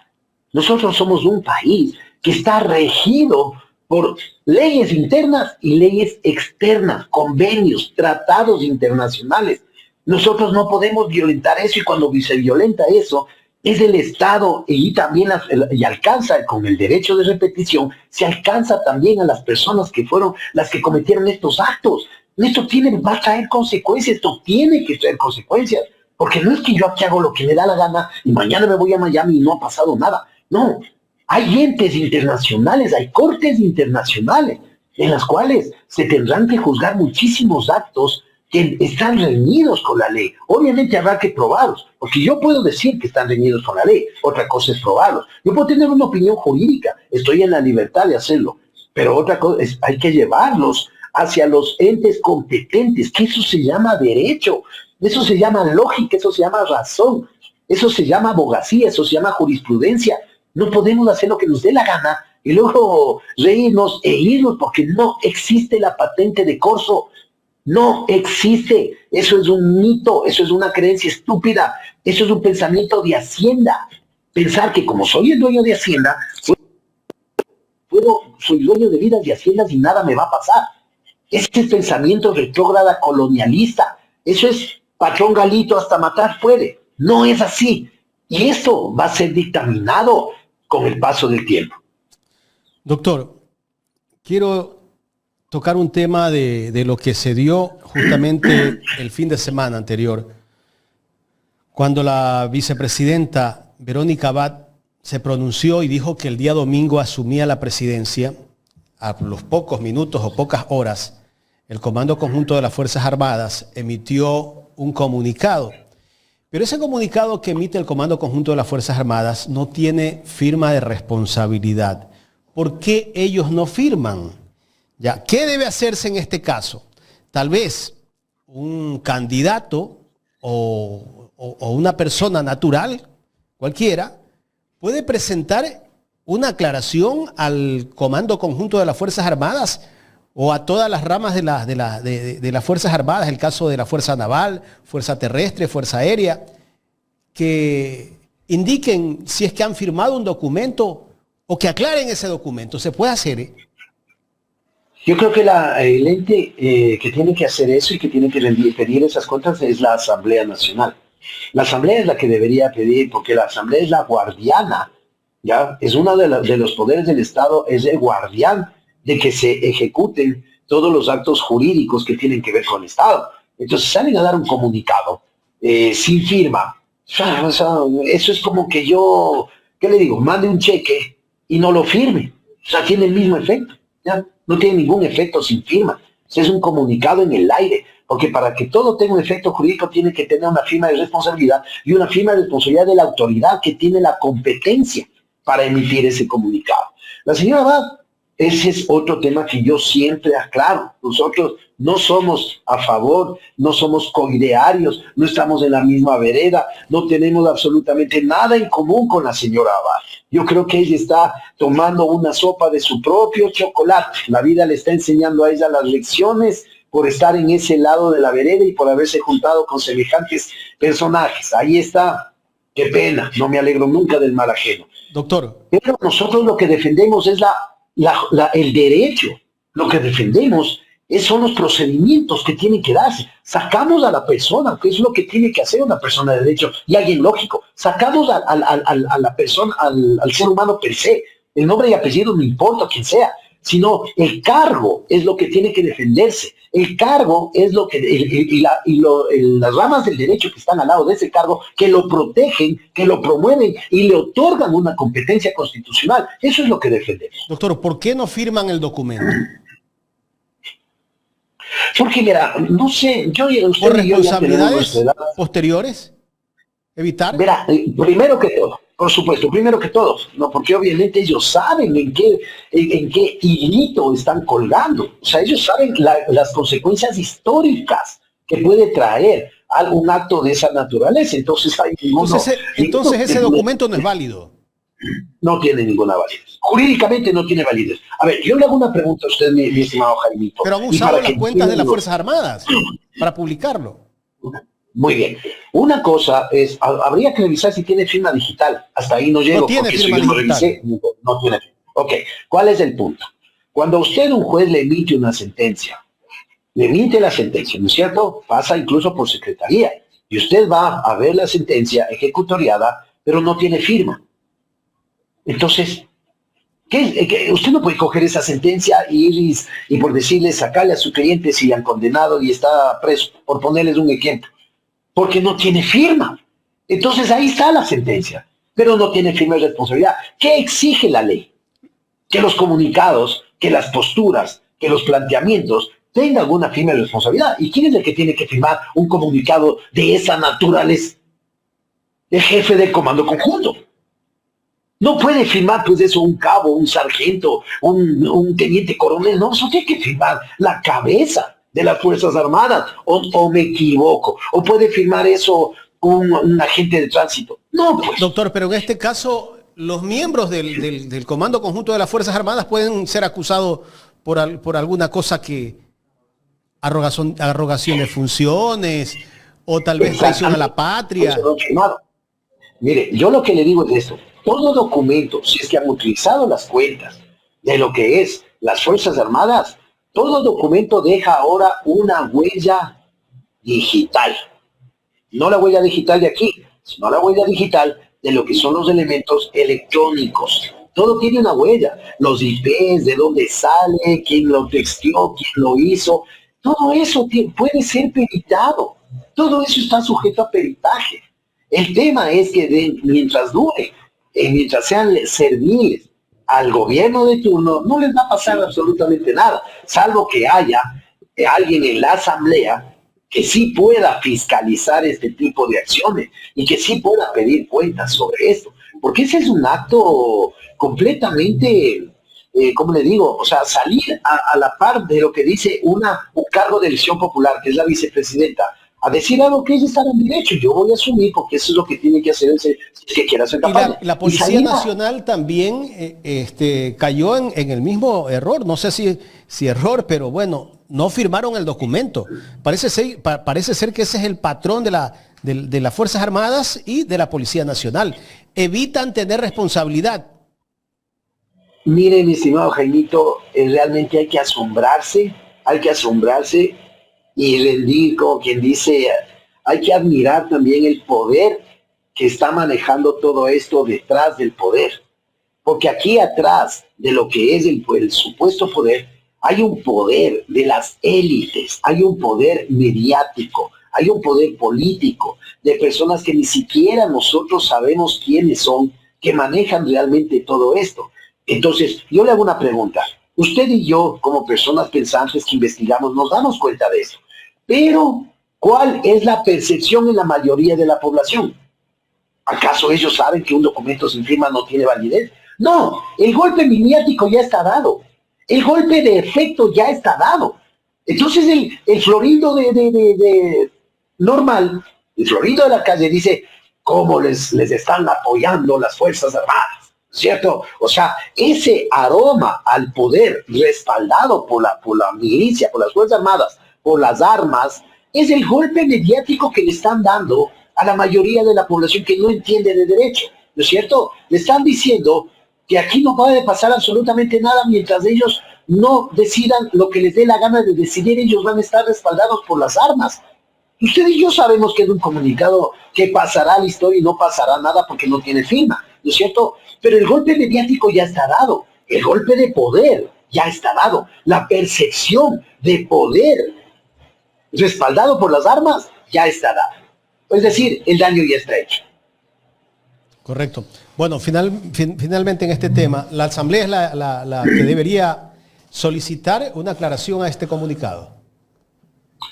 Nosotros somos un país que está regido por leyes internas y leyes externas, convenios, tratados internacionales. Nosotros no podemos violentar eso, y cuando se violenta eso, es el Estado, y también y alcanza con el derecho de repetición, se alcanza también a las personas que fueron las que cometieron estos actos. Esto va a traer consecuencias, esto tiene que traer consecuencias, porque no es que yo aquí hago lo que me da la gana y mañana me voy a Miami y no ha pasado nada. No, hay entes internacionales, hay cortes internacionales en las cuales se tendrán que juzgar muchísimos actos que están reñidos con la ley. Obviamente habrá que probarlos, porque yo puedo decir que están reñidos con la ley, otra cosa es probarlos. Yo puedo tener una opinión jurídica, estoy en la libertad de hacerlo, pero otra cosa es hay que llevarlos hacia los entes competentes, que eso se llama derecho, eso se llama lógica, eso se llama razón, eso se llama abogacía, eso se llama jurisprudencia. No podemos hacer lo que nos dé la gana y luego reírnos e irnos porque no existe la patente de corso. No existe. Eso es un mito, eso es una creencia estúpida, eso es un pensamiento de Hacienda. Pensar que como soy el dueño de Hacienda, soy dueño de vidas y haciendas y nada me va a pasar. Ese es pensamiento retrógrada colonialista. Eso es patrón Galito hasta matar puede. No es así. Y esto va a ser dictaminado con el paso del tiempo. Doctor, quiero tocar un tema de lo que se dio justamente el fin de semana anterior, cuando la vicepresidenta Verónica Abad se pronunció y dijo que el día domingo asumía la presidencia. A los pocos minutos o pocas horas, el Comando Conjunto de las Fuerzas Armadas emitió un comunicado. Pero ese comunicado que emite el Comando Conjunto de las Fuerzas Armadas no tiene firma de responsabilidad. ¿Por qué ellos no firman? Ya, ¿qué debe hacerse en este caso? Tal vez un candidato o una persona natural, cualquiera, puede presentar una aclaración al Comando Conjunto de las Fuerzas Armadas o a todas las ramas de las Fuerzas Armadas, el caso de la Fuerza Naval, Fuerza Terrestre, Fuerza Aérea, que indiquen si es que han firmado un documento o que aclaren ese documento. ¿Se puede hacer? Yo creo que el ente que tiene que hacer eso y que tiene que pedir esas cuentas es la Asamblea Nacional. La Asamblea es la que debería pedir, porque la Asamblea es la guardiana, ¿ya? Es uno de los poderes del Estado, es el guardián de que se ejecuten todos los actos jurídicos que tienen que ver con el Estado. Entonces salen a dar un comunicado sin firma. O sea, eso es como que yo, ¿qué le digo? Mande un cheque y no lo firme. O sea, tiene el mismo efecto, ¿ya? No tiene ningún efecto sin firma. Es un comunicado en el aire, porque para que todo tenga un efecto jurídico tiene que tener una firma de responsabilidad y una firma de responsabilidad de la autoridad que tiene la competencia para emitir ese comunicado. La señora Abad, ese es otro tema que yo siempre aclaro. Nosotros no somos a favor, no somos coidearios, no estamos en la misma vereda, no tenemos absolutamente nada en común con la señora Abad. Yo creo que ella está tomando una sopa de su propio chocolate. La vida le está enseñando a ella las lecciones por estar en ese lado de la vereda y por haberse juntado con semejantes personajes. Ahí está. Qué pena, no me alegro nunca del mal ajeno. Doctor. Pero nosotros lo que defendemos es el derecho. Lo que defendemos son los procedimientos que tienen que darse. Sacamos a la persona, que es lo que tiene que hacer una persona de derecho y alguien lógico. Sacamos a la persona, al ser humano per se. El nombre y apellido no importa quién sea, sino el cargo es lo que tiene que defenderse. El cargo es lo que, las ramas del derecho que están al lado de ese cargo, que lo protegen, que lo promueven y le otorgan una competencia constitucional. Eso es lo que defendemos. Doctor, ¿por qué no firman el documento? Porque mira, no sé, ¿por responsabilidades posteriores? ¿Evitar? Mira, primero que todo, por supuesto, no, porque obviamente ellos saben en qué hilito están colgando. O sea, ellos saben las consecuencias históricas que puede traer algún acto de esa naturaleza. Entonces ese documento no es válido. No tiene ninguna validez. Jurídicamente no tiene validez. A ver, yo le hago una pregunta a usted, mi estimado Jaimito. Pero han usado las cuentas de las Fuerzas Armadas para publicarlo. Muy bien. Una cosa es, habría que revisar si tiene firma digital. Hasta ahí no llego. No tiene firma digital. No tiene firma. Ok, ¿cuál es el punto? Cuando a usted, un juez, le emite una sentencia, le emite la sentencia, ¿no es cierto? Pasa incluso por secretaría. Y usted va a ver la sentencia ejecutoriada, pero no tiene firma. Entonces, usted no puede coger esa sentencia y por decirle, sacarle a su cliente si le han condenado y está preso, por ponerles un ejemplo, porque no tiene firma. Entonces ahí está la sentencia, pero no tiene firma de responsabilidad. ¿Qué exige la ley? Que los comunicados, que las posturas, que los planteamientos tengan una firma de responsabilidad. ¿Y quién es el que tiene que firmar un comunicado de esa naturaleza? El jefe del Comando Conjunto. No puede firmar, pues, eso un cabo, un sargento, un teniente coronel. No, eso tiene que firmar la cabeza de las Fuerzas Armadas. O me equivoco. O puede firmar eso un agente de tránsito. No, pues. Doctor, pero en este caso, los miembros del Comando Conjunto de las Fuerzas Armadas pueden ser acusados por alguna cosa que arrogación de funciones o tal vez traición a la patria. Mire, yo lo que le digo es esto. Todo documento, si es que han utilizado las cuentas de lo que es las Fuerzas Armadas, todo documento deja ahora una huella digital. No la huella digital de aquí, sino la huella digital de lo que son los elementos electrónicos. Todo tiene una huella. Los IPs, de dónde sale, quién lo texteó, quién lo hizo. Todo eso puede ser peritado. Todo eso está sujeto a peritaje. El tema es que mientras dure, mientras sean serviles al gobierno de turno, no les va a pasar absolutamente nada, salvo que haya alguien en la asamblea que sí pueda fiscalizar este tipo de acciones y que sí pueda pedir cuentas sobre esto. Porque ese es un acto completamente, ¿cómo le digo? O sea, salir a la par de lo que dice un cargo de elección popular, que es la vicepresidenta, a decir algo que ellos están en derecho. Yo voy a asumir porque eso es lo que tiene que hacer el que quiera hacer campaña. Y la Policía Nacional también cayó en el mismo error. No sé si error, pero bueno, no firmaron el documento. Parece ser que ese es el patrón de las Fuerzas Armadas y de la Policía Nacional. Evitan tener responsabilidad. Mire, mi estimado Jaimito, realmente hay que asombrarse y rendir, como quien dice, hay que admirar también el poder que está manejando todo esto detrás del poder. Porque aquí atrás de lo que es el supuesto poder, hay un poder de las élites, hay un poder mediático, hay un poder político, de personas que ni siquiera nosotros sabemos quiénes son, que manejan realmente todo esto. Entonces, yo le hago una pregunta. Usted y yo, como personas pensantes que investigamos, nos damos cuenta de esto. Pero, ¿cuál es la percepción en la mayoría de la población? ¿Acaso ellos saben que un documento sin firma no tiene validez? No, el golpe mediático ya está dado. El golpe de efecto ya está dado. Entonces el florindo de normal, el florindo de la calle dice, ¿cómo les están apoyando las Fuerzas Armadas? ¿Cierto? O sea, ese aroma al poder respaldado por la milicia, por las Fuerzas Armadas, por las armas, es el golpe mediático que le están dando a la mayoría de la población que no entiende de derecho, ¿no es cierto? Le están diciendo que aquí no puede pasar absolutamente nada mientras ellos no decidan lo que les dé la gana de decidir, ellos van a estar respaldados por las armas. Usted y yo sabemos que es un comunicado que pasará a la historia y no pasará nada porque no tiene firma, ¿no es cierto? Pero el golpe mediático ya está dado, el golpe de poder ya está dado, la percepción de poder respaldado por las armas ya está dada. Es decir, el daño ya está hecho. Correcto. Bueno, finalmente en este tema, la Asamblea es la que debería solicitar una aclaración a este comunicado.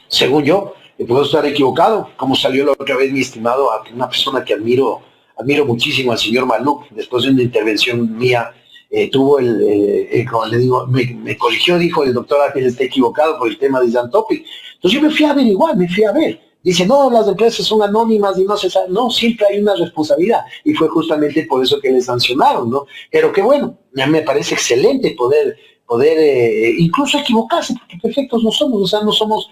Según yo, puedo estar equivocado, como salió la otra vez mi estimado, a una persona que admiro muchísimo, al señor Maluk, después de una intervención mía, tuvo como le digo, me corrigió, dijo el doctor Ángel está equivocado por el tema de Jan Topic. Entonces yo me fui a averiguar, me fui a ver. Dice, no, las empresas son anónimas y no se sabe. No, siempre hay una responsabilidad. Y fue justamente por eso que le sancionaron, ¿no? Pero que bueno, me parece excelente poder incluso equivocarse, porque perfectos no somos, o sea, no somos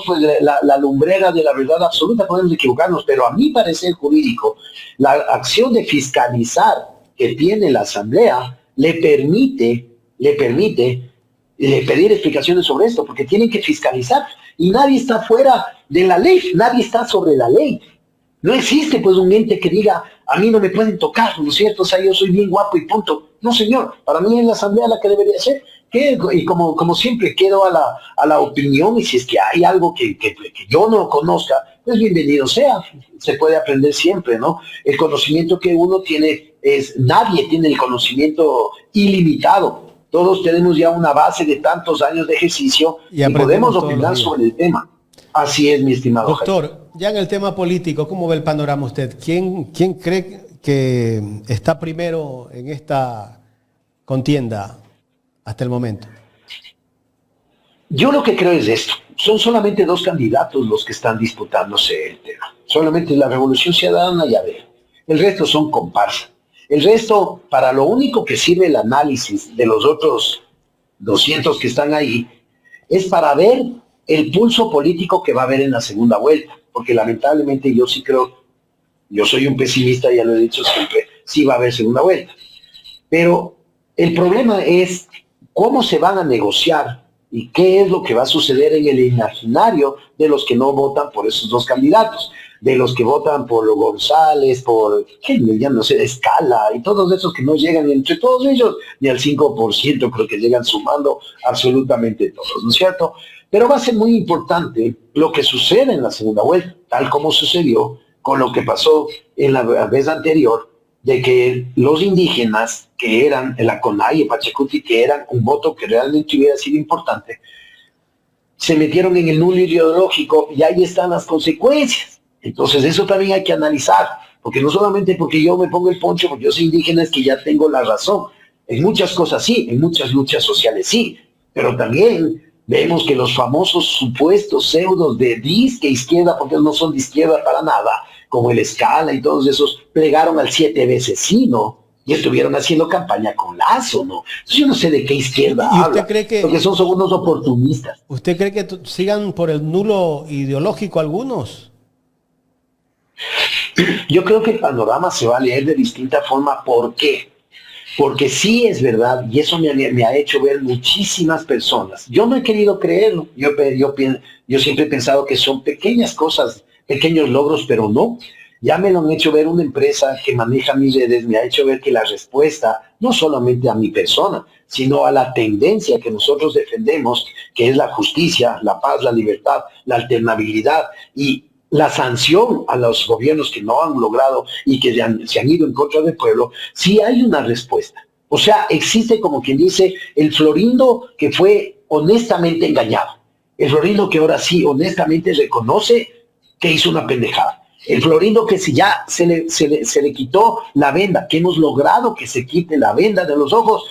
pues, la lumbrera de la verdad absoluta, podemos equivocarnos, pero a mi parecer jurídico, la acción de fiscalizar que tiene la Asamblea le permite pedir explicaciones sobre esto, porque tienen que fiscalizar, y nadie está fuera de la ley, nadie está sobre la ley. No existe pues un ente que diga, a mí no me pueden tocar, ¿no es cierto? O sea, yo soy bien guapo y punto. No, señor, para mí es la Asamblea la que debería ser. Y como siempre quedo a la opinión, y si es que hay algo que yo no conozca, pues bienvenido sea, se puede aprender siempre, ¿no? El conocimiento que uno tiene nadie tiene el conocimiento ilimitado. Todos tenemos ya una base de tantos años de ejercicio y podemos opinar sobre el tema. Así es, mi estimado doctor, Jaime. Ya en el tema político, ¿cómo ve el panorama usted? ¿Quién cree que está primero en esta contienda hasta el momento? Yo lo que creo es esto. Son solamente dos candidatos los que están disputándose el tema. Solamente la Revolución Ciudadana y ADER. El resto son comparsas. El resto, para lo único que sirve el análisis de los otros 200 que están ahí, es para ver el pulso político que va a haber en la segunda vuelta, porque lamentablemente yo sí creo, yo soy un pesimista, ya lo he dicho siempre, sí va a haber segunda vuelta. Pero el problema es cómo se van a negociar y qué es lo que va a suceder en el imaginario de los que no votan por esos dos candidatos, de los que votan por González, por, ya no sé, Escala, y todos esos que no llegan, entre todos ellos, ni al 5%, creo que llegan sumando absolutamente todos, ¿no es cierto? Pero va a ser muy importante lo que sucede en la segunda vuelta, tal como sucedió con lo que pasó en la vez anterior, de que los indígenas, que eran la CONAI y Pachacuti, que eran un voto que realmente hubiera sido importante, se metieron en el nulo ideológico y ahí están las consecuencias. Entonces eso también hay que analizar, porque no solamente porque yo me pongo el poncho, porque yo soy indígena, es que ya tengo la razón. En muchas cosas sí, en muchas luchas sociales sí, pero también vemos que los famosos supuestos pseudos de disque izquierda, porque no son de izquierda para nada, como el Escala y todos esos, plegaron al 7 veces sí, ¿no? Y estuvieron haciendo campaña con Lazo, ¿no? Entonces yo no sé de qué izquierda ¿Y habla, usted cree que, porque son unos oportunistas. ¿usted cree que sigan por el nulo ideológico algunos? Yo creo que el panorama se va a leer de distinta forma. ¿Por qué? Porque sí es verdad, y eso me ha hecho ver muchísimas personas. Yo no he querido creerlo. Yo siempre he pensado que son pequeñas cosas, pequeños logros, pero no. Ya me lo han hecho ver una empresa que maneja mis redes, me ha hecho ver que la respuesta, no solamente a mi persona, sino a la tendencia que nosotros defendemos, que es la justicia, la paz, la libertad, la alternabilidad y la sanción a los gobiernos que no han logrado y que se han ido en contra del pueblo, sí hay una respuesta. O sea, existe, como quien dice, el Florindo que fue honestamente engañado. El Florindo que ahora sí honestamente reconoce que hizo una pendejada. El Florindo que si ya se le quitó la venda, que hemos logrado que se quite la venda de los ojos,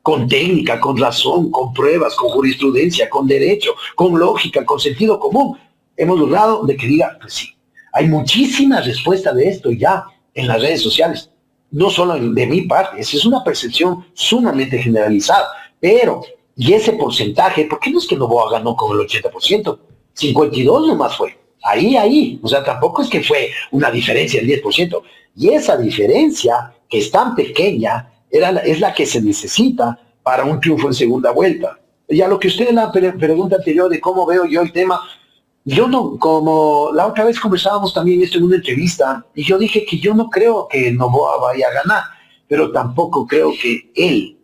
con técnica, con razón, con pruebas, con jurisprudencia, con derecho, con lógica, con sentido común. Hemos logrado de que diga, pues sí, hay muchísimas respuestas de esto ya en las redes sociales, no solo de mi parte, esa es una percepción sumamente generalizada, pero, y ese porcentaje, ¿por qué no es que Noboa ganó con el 80%? 52 nomás fue, ahí, o sea, tampoco es que fue una diferencia del 10%, y esa diferencia, que es tan pequeña, es la que se necesita para un triunfo en segunda vuelta. Ya lo que usted en la pregunta anterior de cómo veo yo el tema, yo no, como la otra vez conversábamos también esto en una entrevista, y yo dije que yo no creo que Noboa vaya a ganar, pero tampoco creo que él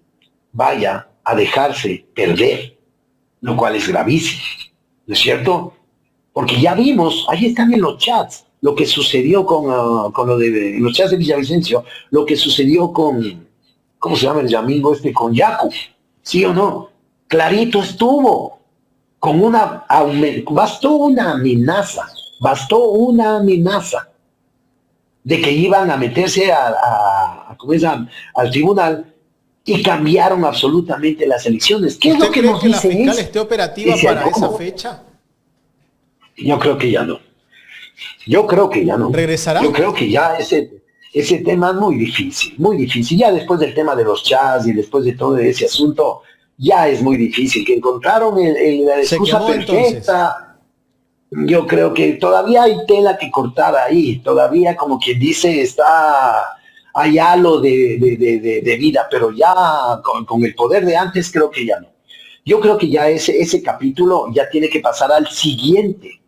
vaya a dejarse perder, lo cual es gravísimo, ¿no es cierto? Porque ya vimos, ahí están en los chats, lo que sucedió con lo de, en los chats de Villavicencio, lo que sucedió con, ¿cómo se llama el llamingo este? Con Yacu, ¿sí o no? Clarito estuvo. Con bastó una amenaza de que iban a meterse al tribunal y cambiaron absolutamente las elecciones. ¿Qué es lo que nos ¿Usted cree que la dice fiscal esté operativa para esa fecha? Yo creo que ya no. Yo creo que ya no. ¿Regresará? Yo creo que ya ese tema es muy difícil, muy difícil. Ya después del tema de los chats y después de todo ese asunto, ya es muy difícil, que encontraron la excusa perfecta. Entonces, yo creo que todavía hay tela que cortar ahí, todavía como quien dice hay halo de vida, pero ya con el poder de antes creo que ya no. Yo creo que ya ese capítulo ya tiene que pasar al siguiente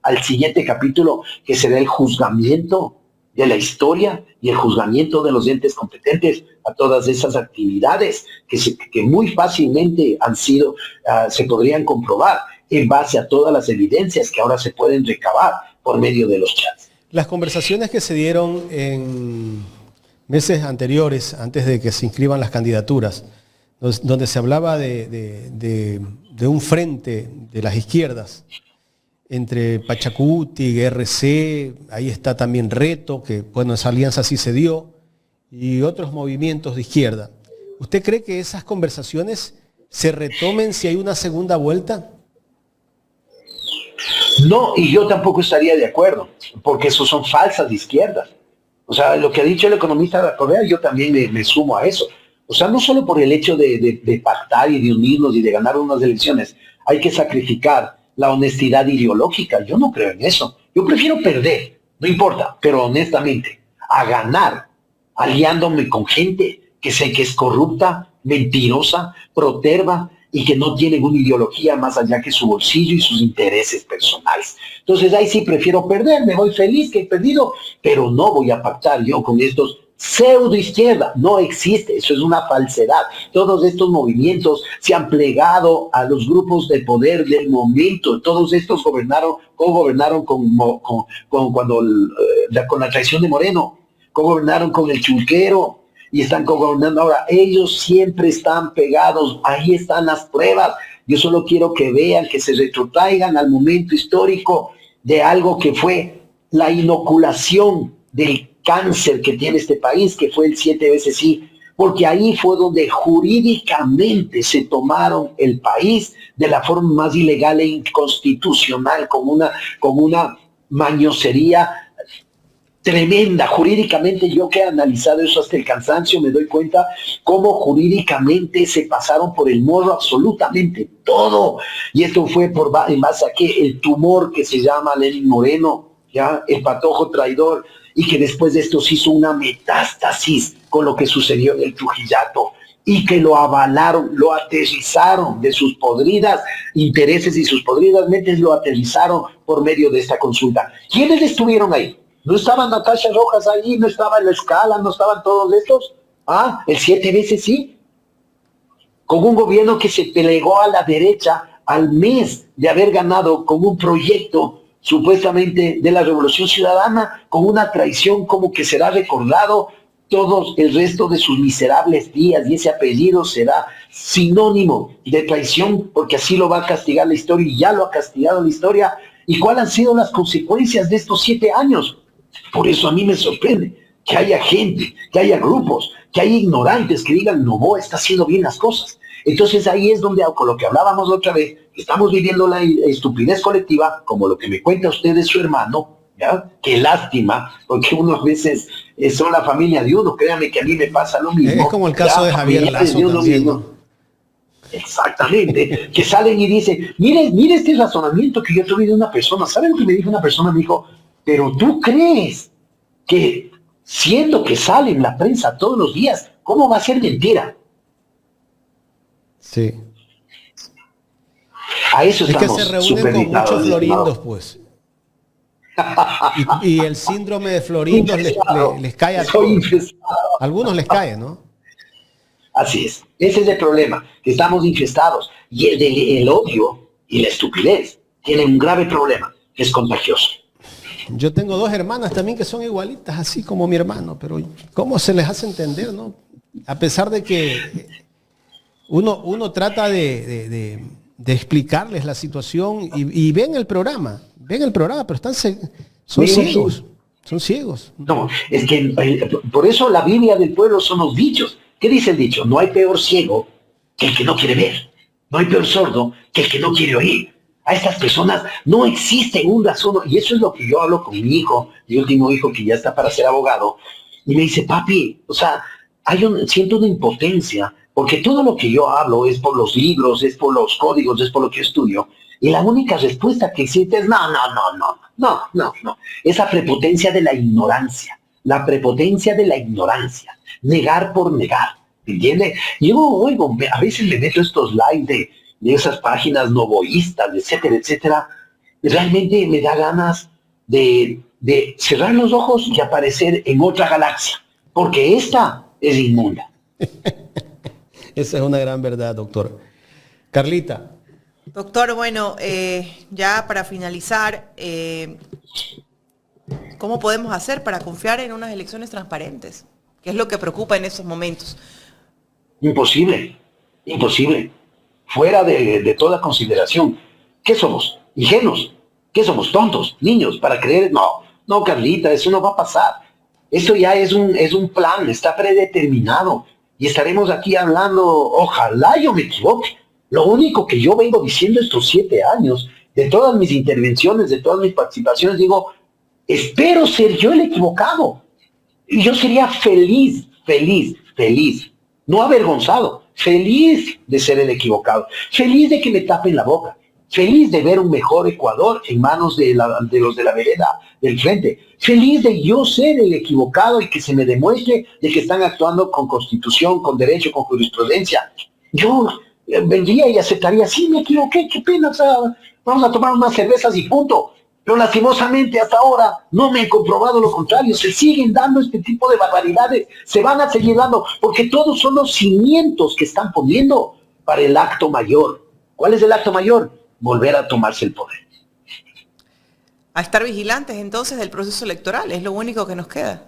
capítulo, que será el juzgamiento de la historia y el juzgamiento de los entes competentes a todas esas actividades que muy fácilmente se podrían comprobar en base a todas las evidencias que ahora se pueden recabar por medio de los chats. Las conversaciones que se dieron en meses anteriores, antes de que se inscriban las candidaturas, donde se hablaba de un frente de las izquierdas, entre Pachacuti, GRC, ahí está también Reto, que bueno, esa alianza sí se dio, y otros movimientos de izquierda. ¿Usted cree que esas conversaciones se retomen si hay una segunda vuelta? No, y yo tampoco estaría de acuerdo, porque esos son falsas de izquierdas. O sea, lo que ha dicho el economista de Correa, yo también me sumo a eso. O sea, no solo por el hecho de pactar y de unirnos y de ganar unas elecciones, hay que sacrificar la honestidad ideológica. Yo no creo en eso. Yo prefiero perder, no importa, pero honestamente, a ganar, aliándome con gente que sé que es corrupta, mentirosa, proterva y que no tienen una ideología más allá que su bolsillo y sus intereses personales. Entonces ahí sí prefiero perder, me voy feliz que he perdido, pero no voy a pactar yo con estos pseudo izquierda. No existe, eso es una falsedad. Todos estos movimientos se han plegado a los grupos de poder del momento. Todos estos co-gobernaron con la traición de Moreno, co-gobernaron con el Chunquero, y están gobernando ahora. Ellos siempre están pegados, ahí están las pruebas. Yo solo quiero que vean, que se retrotraigan al momento histórico de algo que fue la inoculación del cáncer que tiene este país, que fue el 7 veces sí, porque ahí fue donde jurídicamente se tomaron el país de la forma más ilegal e inconstitucional, con una mañosería tremenda. Jurídicamente, yo que he analizado eso hasta el cansancio, me doy cuenta cómo jurídicamente se pasaron por el morro absolutamente todo. Y esto fue en base a que el tumor que se llama Lenín Moreno, ya el patojo traidor, y que después de esto se hizo una metástasis con lo que sucedió en el Trujillato, y que lo avalaron, lo aterrizaron de sus podridas intereses y sus podridas mentes, lo aterrizaron por medio de esta consulta. ¿Quiénes estuvieron ahí? ¿No estaba Natasha Rojas allí? ¿No estaba La Escala? ¿No estaban todos estos? Ah, el 7 veces sí. Con un gobierno que se plegó a la derecha al mes de haber ganado con un proyecto supuestamente de la Revolución Ciudadana, con una traición como que será recordado todos el resto de sus miserables días, y ese apellido será sinónimo de traición, porque así lo va a castigar la historia, y ya lo ha castigado la historia. ¿Y cuáles han sido las consecuencias de estos 7 años? Por eso a mí me sorprende que haya gente, que haya grupos, que haya ignorantes que digan, Novoa está haciendo bien las cosas. Entonces ahí es donde, con lo que hablábamos otra vez, estamos viviendo la estupidez colectiva, como lo que me cuenta usted de su hermano, ¿ya? Qué lástima, porque uno a veces son la familia de uno. Créame que a mí me pasa lo mismo. Es como el caso de Javier Lazo también, ¿no? Exactamente, que salen y dicen, mire este razonamiento que yo tuve de una persona. ¿Saben lo que me dijo una persona? Me dijo, pero tú crees que siendo que sale en la prensa todos los días, ¿cómo va a ser mentira? Sí. A eso es estamos que se reúnen con muchos florindos, pues. Y el síndrome de florindos les cae a todos. A algunos les cae, ¿no? Así es. Ese es el problema, que estamos infestados. Y el odio y la estupidez tienen un grave problema, que es contagioso. Yo tengo 2 hermanas también que son igualitas, así como mi hermano, pero ¿cómo se les hace entender, no? A pesar de que uno trata de explicarles la situación y ven el programa, pero son ciegos, son ciegos. No, es que por eso la Biblia del pueblo son los dichos. ¿Qué dice el dicho? No hay peor ciego que el que no quiere ver. No hay peor sordo que el que no quiere oír. A estas personas no existe un razón. Y eso es lo que yo hablo con mi hijo, mi último hijo que ya está para ser abogado. Y me dice, papi, o sea, siento una impotencia, porque todo lo que yo hablo es por los libros, es por los códigos, es por lo que estudio. Y la única respuesta que existe es no. Esa prepotencia de la ignorancia. La prepotencia de la ignorancia. Negar por negar. ¿Entiende? Yo oigo, a veces me meto estos likes de esas páginas novoístas, etcétera, etcétera. Y realmente me da ganas de cerrar los ojos y aparecer en otra galaxia. Porque esta es inmunda. Esa es una gran verdad, doctor. Carlita. Doctor, bueno, ya para finalizar, ¿cómo podemos hacer para confiar en unas elecciones transparentes? ¿Qué es lo que preocupa en estos momentos? Imposible. Fuera de toda consideración. ¿Qué somos? ¿Ingenuos? ¿Qué somos? ¿Tontos? ¿Niños? ¿Para creer? No, Carlita, eso no va a pasar. Eso ya es un plan, está predeterminado. Y estaremos aquí hablando, ojalá yo me equivoque. Lo único que yo vengo diciendo estos 7 años, de todas mis intervenciones, de todas mis participaciones, digo, espero ser yo el equivocado. Y yo sería feliz no avergonzado, feliz de ser el equivocado, feliz de que me tapen la boca, feliz de ver un mejor Ecuador en manos de los de la vereda del frente, feliz de yo ser el equivocado y que se me demuestre de que están actuando con constitución, con derecho, con jurisprudencia. Yo vendría y aceptaría, sí, me equivoqué, qué pena, o sea, vamos a tomar unas cervezas y punto. Pero lastimosamente hasta ahora no me he comprobado lo contrario, se siguen dando este tipo de barbaridades, se van a seguir dando, porque todos son los cimientos que están poniendo para el acto mayor. ¿Cuál es el acto mayor? Volver a tomarse el poder. A estar vigilantes entonces del proceso electoral, es lo único que nos queda.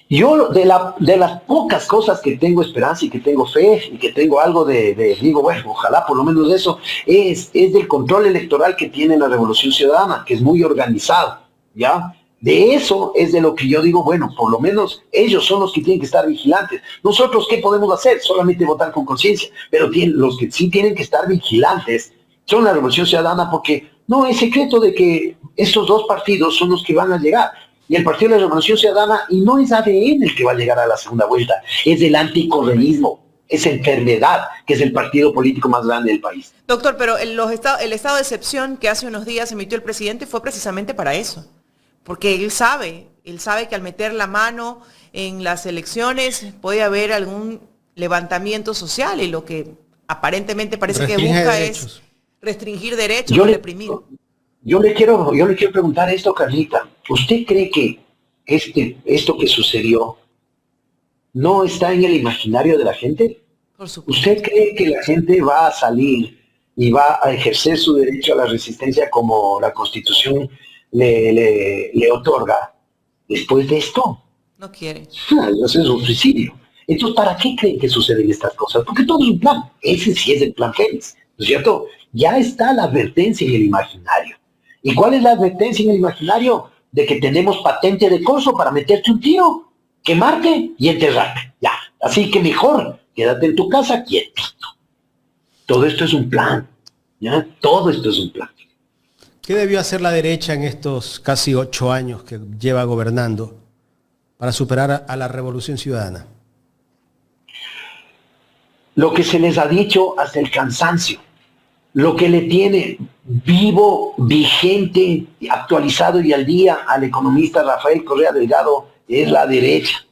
Yo de las pocas cosas que tengo esperanza y que tengo fe y que tengo algo digo, bueno, ojalá por lo menos eso, es del control electoral que tiene la Revolución Ciudadana, que es muy organizado, ¿ya? De eso es de lo que yo digo, bueno, por lo menos ellos son los que tienen que estar vigilantes. Nosotros, ¿qué podemos hacer? Solamente votar con conciencia, pero los que sí tienen que estar vigilantes son la Revolución Ciudadana, porque no es secreto de que estos dos partidos son los que van a llegar. Y el Partido de la Revolución Ciudadana, y no es ADN el que va a llegar a la segunda vuelta, es el anticorreísmo, es enfermedad, que es el partido político más grande del país. Doctor, pero el estado de excepción que hace unos días emitió el presidente fue precisamente para eso. Porque él sabe que al meter la mano en las elecciones puede haber algún levantamiento social y lo que aparentemente parece que busca es restringir derechos, reprimir. Yo le quiero preguntar esto, Carlita. ¿Usted cree que esto que sucedió no está en el imaginario de la gente? Por supuesto. ¿Usted cree que la gente va a salir y va a ejercer su derecho a la resistencia como la Constitución le otorga después de esto? No quiere. Eso es un suicidio. Entonces, ¿para qué creen que suceden estas cosas? Porque todo es un plan. Ese sí es el plan Fénix, ¿no es cierto? Ya está la advertencia en el imaginario. ¿Y cuál es la advertencia en el imaginario? De que tenemos patente de corso para meterte un tiro, quemarte y enterrarte. Ya. Así que mejor, quédate en tu casa quietito. Todo esto es un plan. ¿Ya? Todo esto es un plan. ¿Qué debió hacer la derecha en estos casi 8 años que lleva gobernando para superar a la Revolución Ciudadana? Lo que se les ha dicho hasta el cansancio. Lo que le tiene vivo, vigente, actualizado y al día al economista Rafael Correa Delgado es la derecha.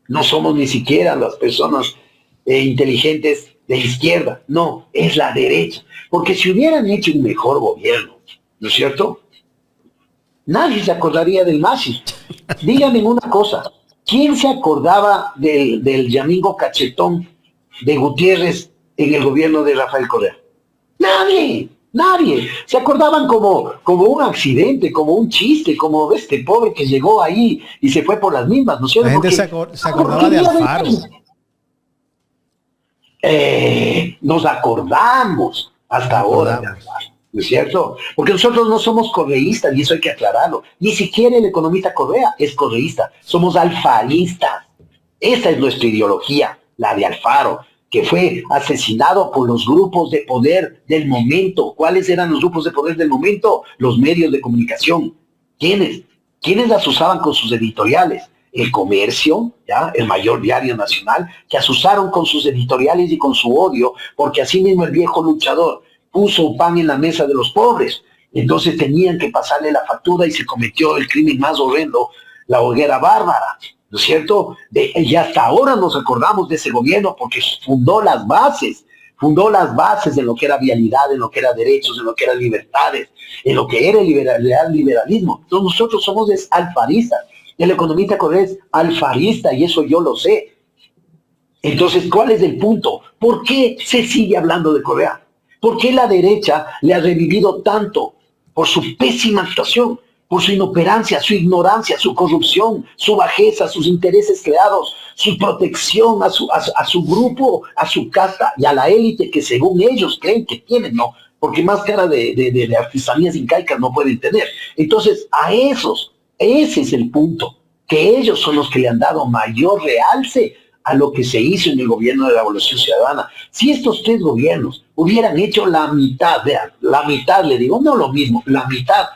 No somos ni siquiera las personas inteligentes de izquierda, no, es la derecha. Porque si hubieran hecho un mejor gobierno, ¿no es cierto? Nadie se acordaría del Masi. Díganme una cosa, ¿quién se acordaba del Yamingo Cachetón de Gutiérrez en el gobierno de Rafael Correa? Nadie. Se acordaban como un accidente, como un chiste, como este pobre que llegó ahí y se fue por las mismas, ¿no es cierto? La gente se acordaba de Alfaro. Nos acordamos hasta ahora de Alfaro, ¿no es cierto? Porque nosotros no somos correístas y eso hay que aclararlo. Ni siquiera el economista Correa es correísta. Somos alfaristas. Esa es nuestra ideología, la de Alfaro, que fue asesinado por los grupos de poder del momento. ¿Cuáles eran los grupos de poder del momento? Los medios de comunicación. ¿Quiénes? ¿Quiénes las usaban con sus editoriales? El Comercio, ¿ya? El mayor diario nacional, que asusaron con sus editoriales y con su odio, porque así mismo el viejo luchador puso un pan en la mesa de los pobres. Entonces tenían que pasarle la factura y se cometió el crimen más horrendo, la hoguera bárbara. ¿No es cierto? Y hasta ahora nos acordamos de ese gobierno porque fundó las bases de lo que era vialidad, en lo que era derechos, en lo que eran libertades, en lo que era el liberalismo. Entonces nosotros somos alfaristas. El economista Correa es alfarista y eso yo lo sé. Entonces, ¿cuál es el punto? ¿Por qué se sigue hablando de Correa? ¿Por qué la derecha le ha revivido tanto? Por su pésima actuación, por su inoperancia, su ignorancia, su corrupción, su bajeza, sus intereses creados, su protección a su grupo, a su casta y a la élite que según ellos creen que tienen, ¿no? Porque más cara de artesanías incaicas no pueden tener. Entonces, a esos, ese es el punto, que ellos son los que le han dado mayor realce a lo que se hizo en el gobierno de la Revolución Ciudadana. Si estos 3 gobiernos hubieran hecho la mitad, vean, la mitad, le digo, no lo mismo, la mitad,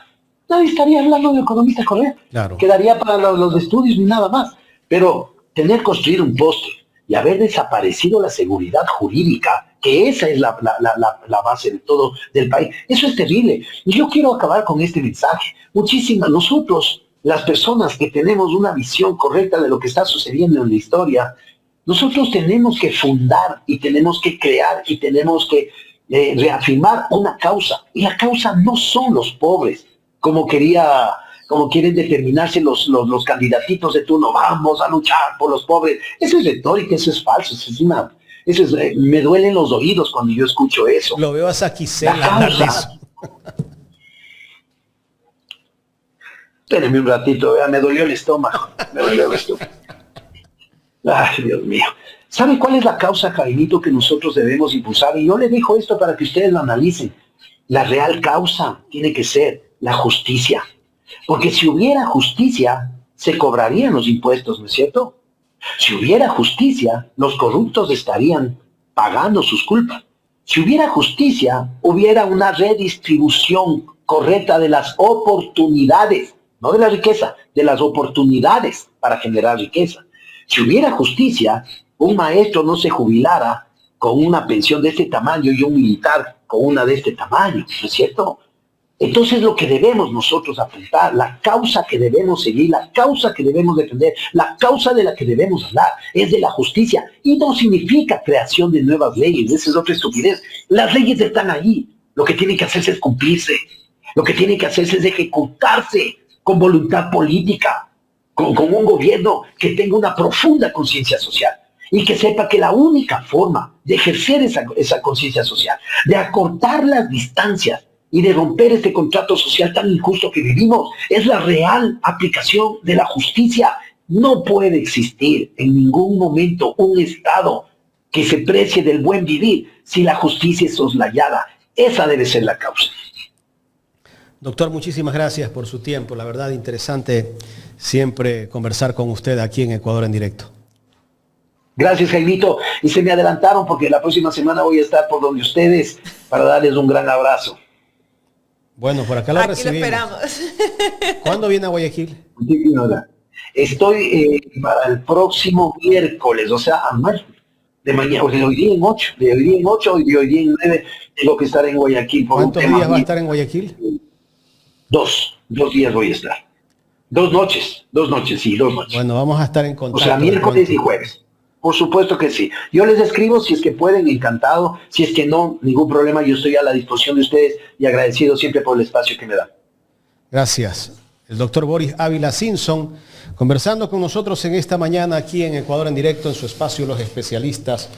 nadie estaría hablando de economista Correa. Claro. Quedaría para los estudios ni nada más. Pero construir un poste, y haber desaparecido la seguridad jurídica, que esa es la base de todo del país. Eso es terrible. Y yo quiero acabar con este mensaje. Nosotros, las personas que tenemos una visión correcta de lo que está sucediendo en la historia, nosotros tenemos que fundar y tenemos que crear y tenemos que reafirmar una causa. Y la causa no son los pobres, como quieren determinarse los candidatitos de turno. Vamos a luchar por los pobres. Eso es retórica, eso es falso. Me duelen los oídos cuando yo escucho eso. Lo veo a Saquicela hablar de eso. Espérenme un ratito, me dolió el estómago. Ay, Dios mío. ¿Sabe cuál es la causa, Jaimito, que nosotros debemos impulsar? Y yo le dejo esto para que ustedes lo analicen. La real causa tiene que ser la justicia. Porque si hubiera justicia, se cobrarían los impuestos, ¿no es cierto? Si hubiera justicia, los corruptos estarían pagando sus culpas. Si hubiera justicia, hubiera una redistribución correcta de las oportunidades, no de la riqueza, de las oportunidades para generar riqueza. Si hubiera justicia, un maestro no se jubilara con una pensión de este tamaño y un militar con una de este tamaño, ¿no es cierto? Entonces lo que debemos nosotros apuntar, la causa que debemos seguir, la causa que debemos defender, la causa de la que debemos hablar es de la justicia. Y no significa creación de nuevas leyes, esa es otra estupidez. Las leyes están ahí, lo que tiene que hacerse es cumplirse, lo que tiene que hacerse es ejecutarse con voluntad política, con un gobierno que tenga una profunda conciencia social y que sepa que la única forma de ejercer esa conciencia social, de acortar las distancias y de romper este contrato social tan injusto que vivimos, es la real aplicación de la justicia. No puede existir en ningún momento un Estado que se precie del buen vivir si la justicia es soslayada. Esa debe ser la causa. Doctor, muchísimas gracias por su tiempo. La verdad, interesante siempre conversar con usted aquí en Ecuador en Directo. Gracias, Jaimito. Y se me adelantaron porque la próxima semana voy a estar por donde ustedes para darles un gran abrazo. Bueno, por acá lo Aquí recibimos. lo esperamos. ¿Cuándo viene a Guayaquil? Estoy para el próximo miércoles, o sea, de mañana, de hoy día en 8, de hoy día en 8 y de hoy día en 9, tengo que estar en Guayaquil. ¿Cuántos días va a estar en Guayaquil? 2 días voy a estar. 2 noches, sí, 2 noches. Bueno, vamos a estar en contacto. O sea, miércoles y jueves. Por supuesto que sí. Yo les escribo si es que pueden, encantado. Si es que no, ningún problema. Yo estoy a la disposición de ustedes y agradecido siempre por el espacio que me dan. Gracias. El doctor Boris Ávila Simpson, conversando con nosotros en esta mañana aquí en Ecuador en Directo, en su espacio Los Especialistas.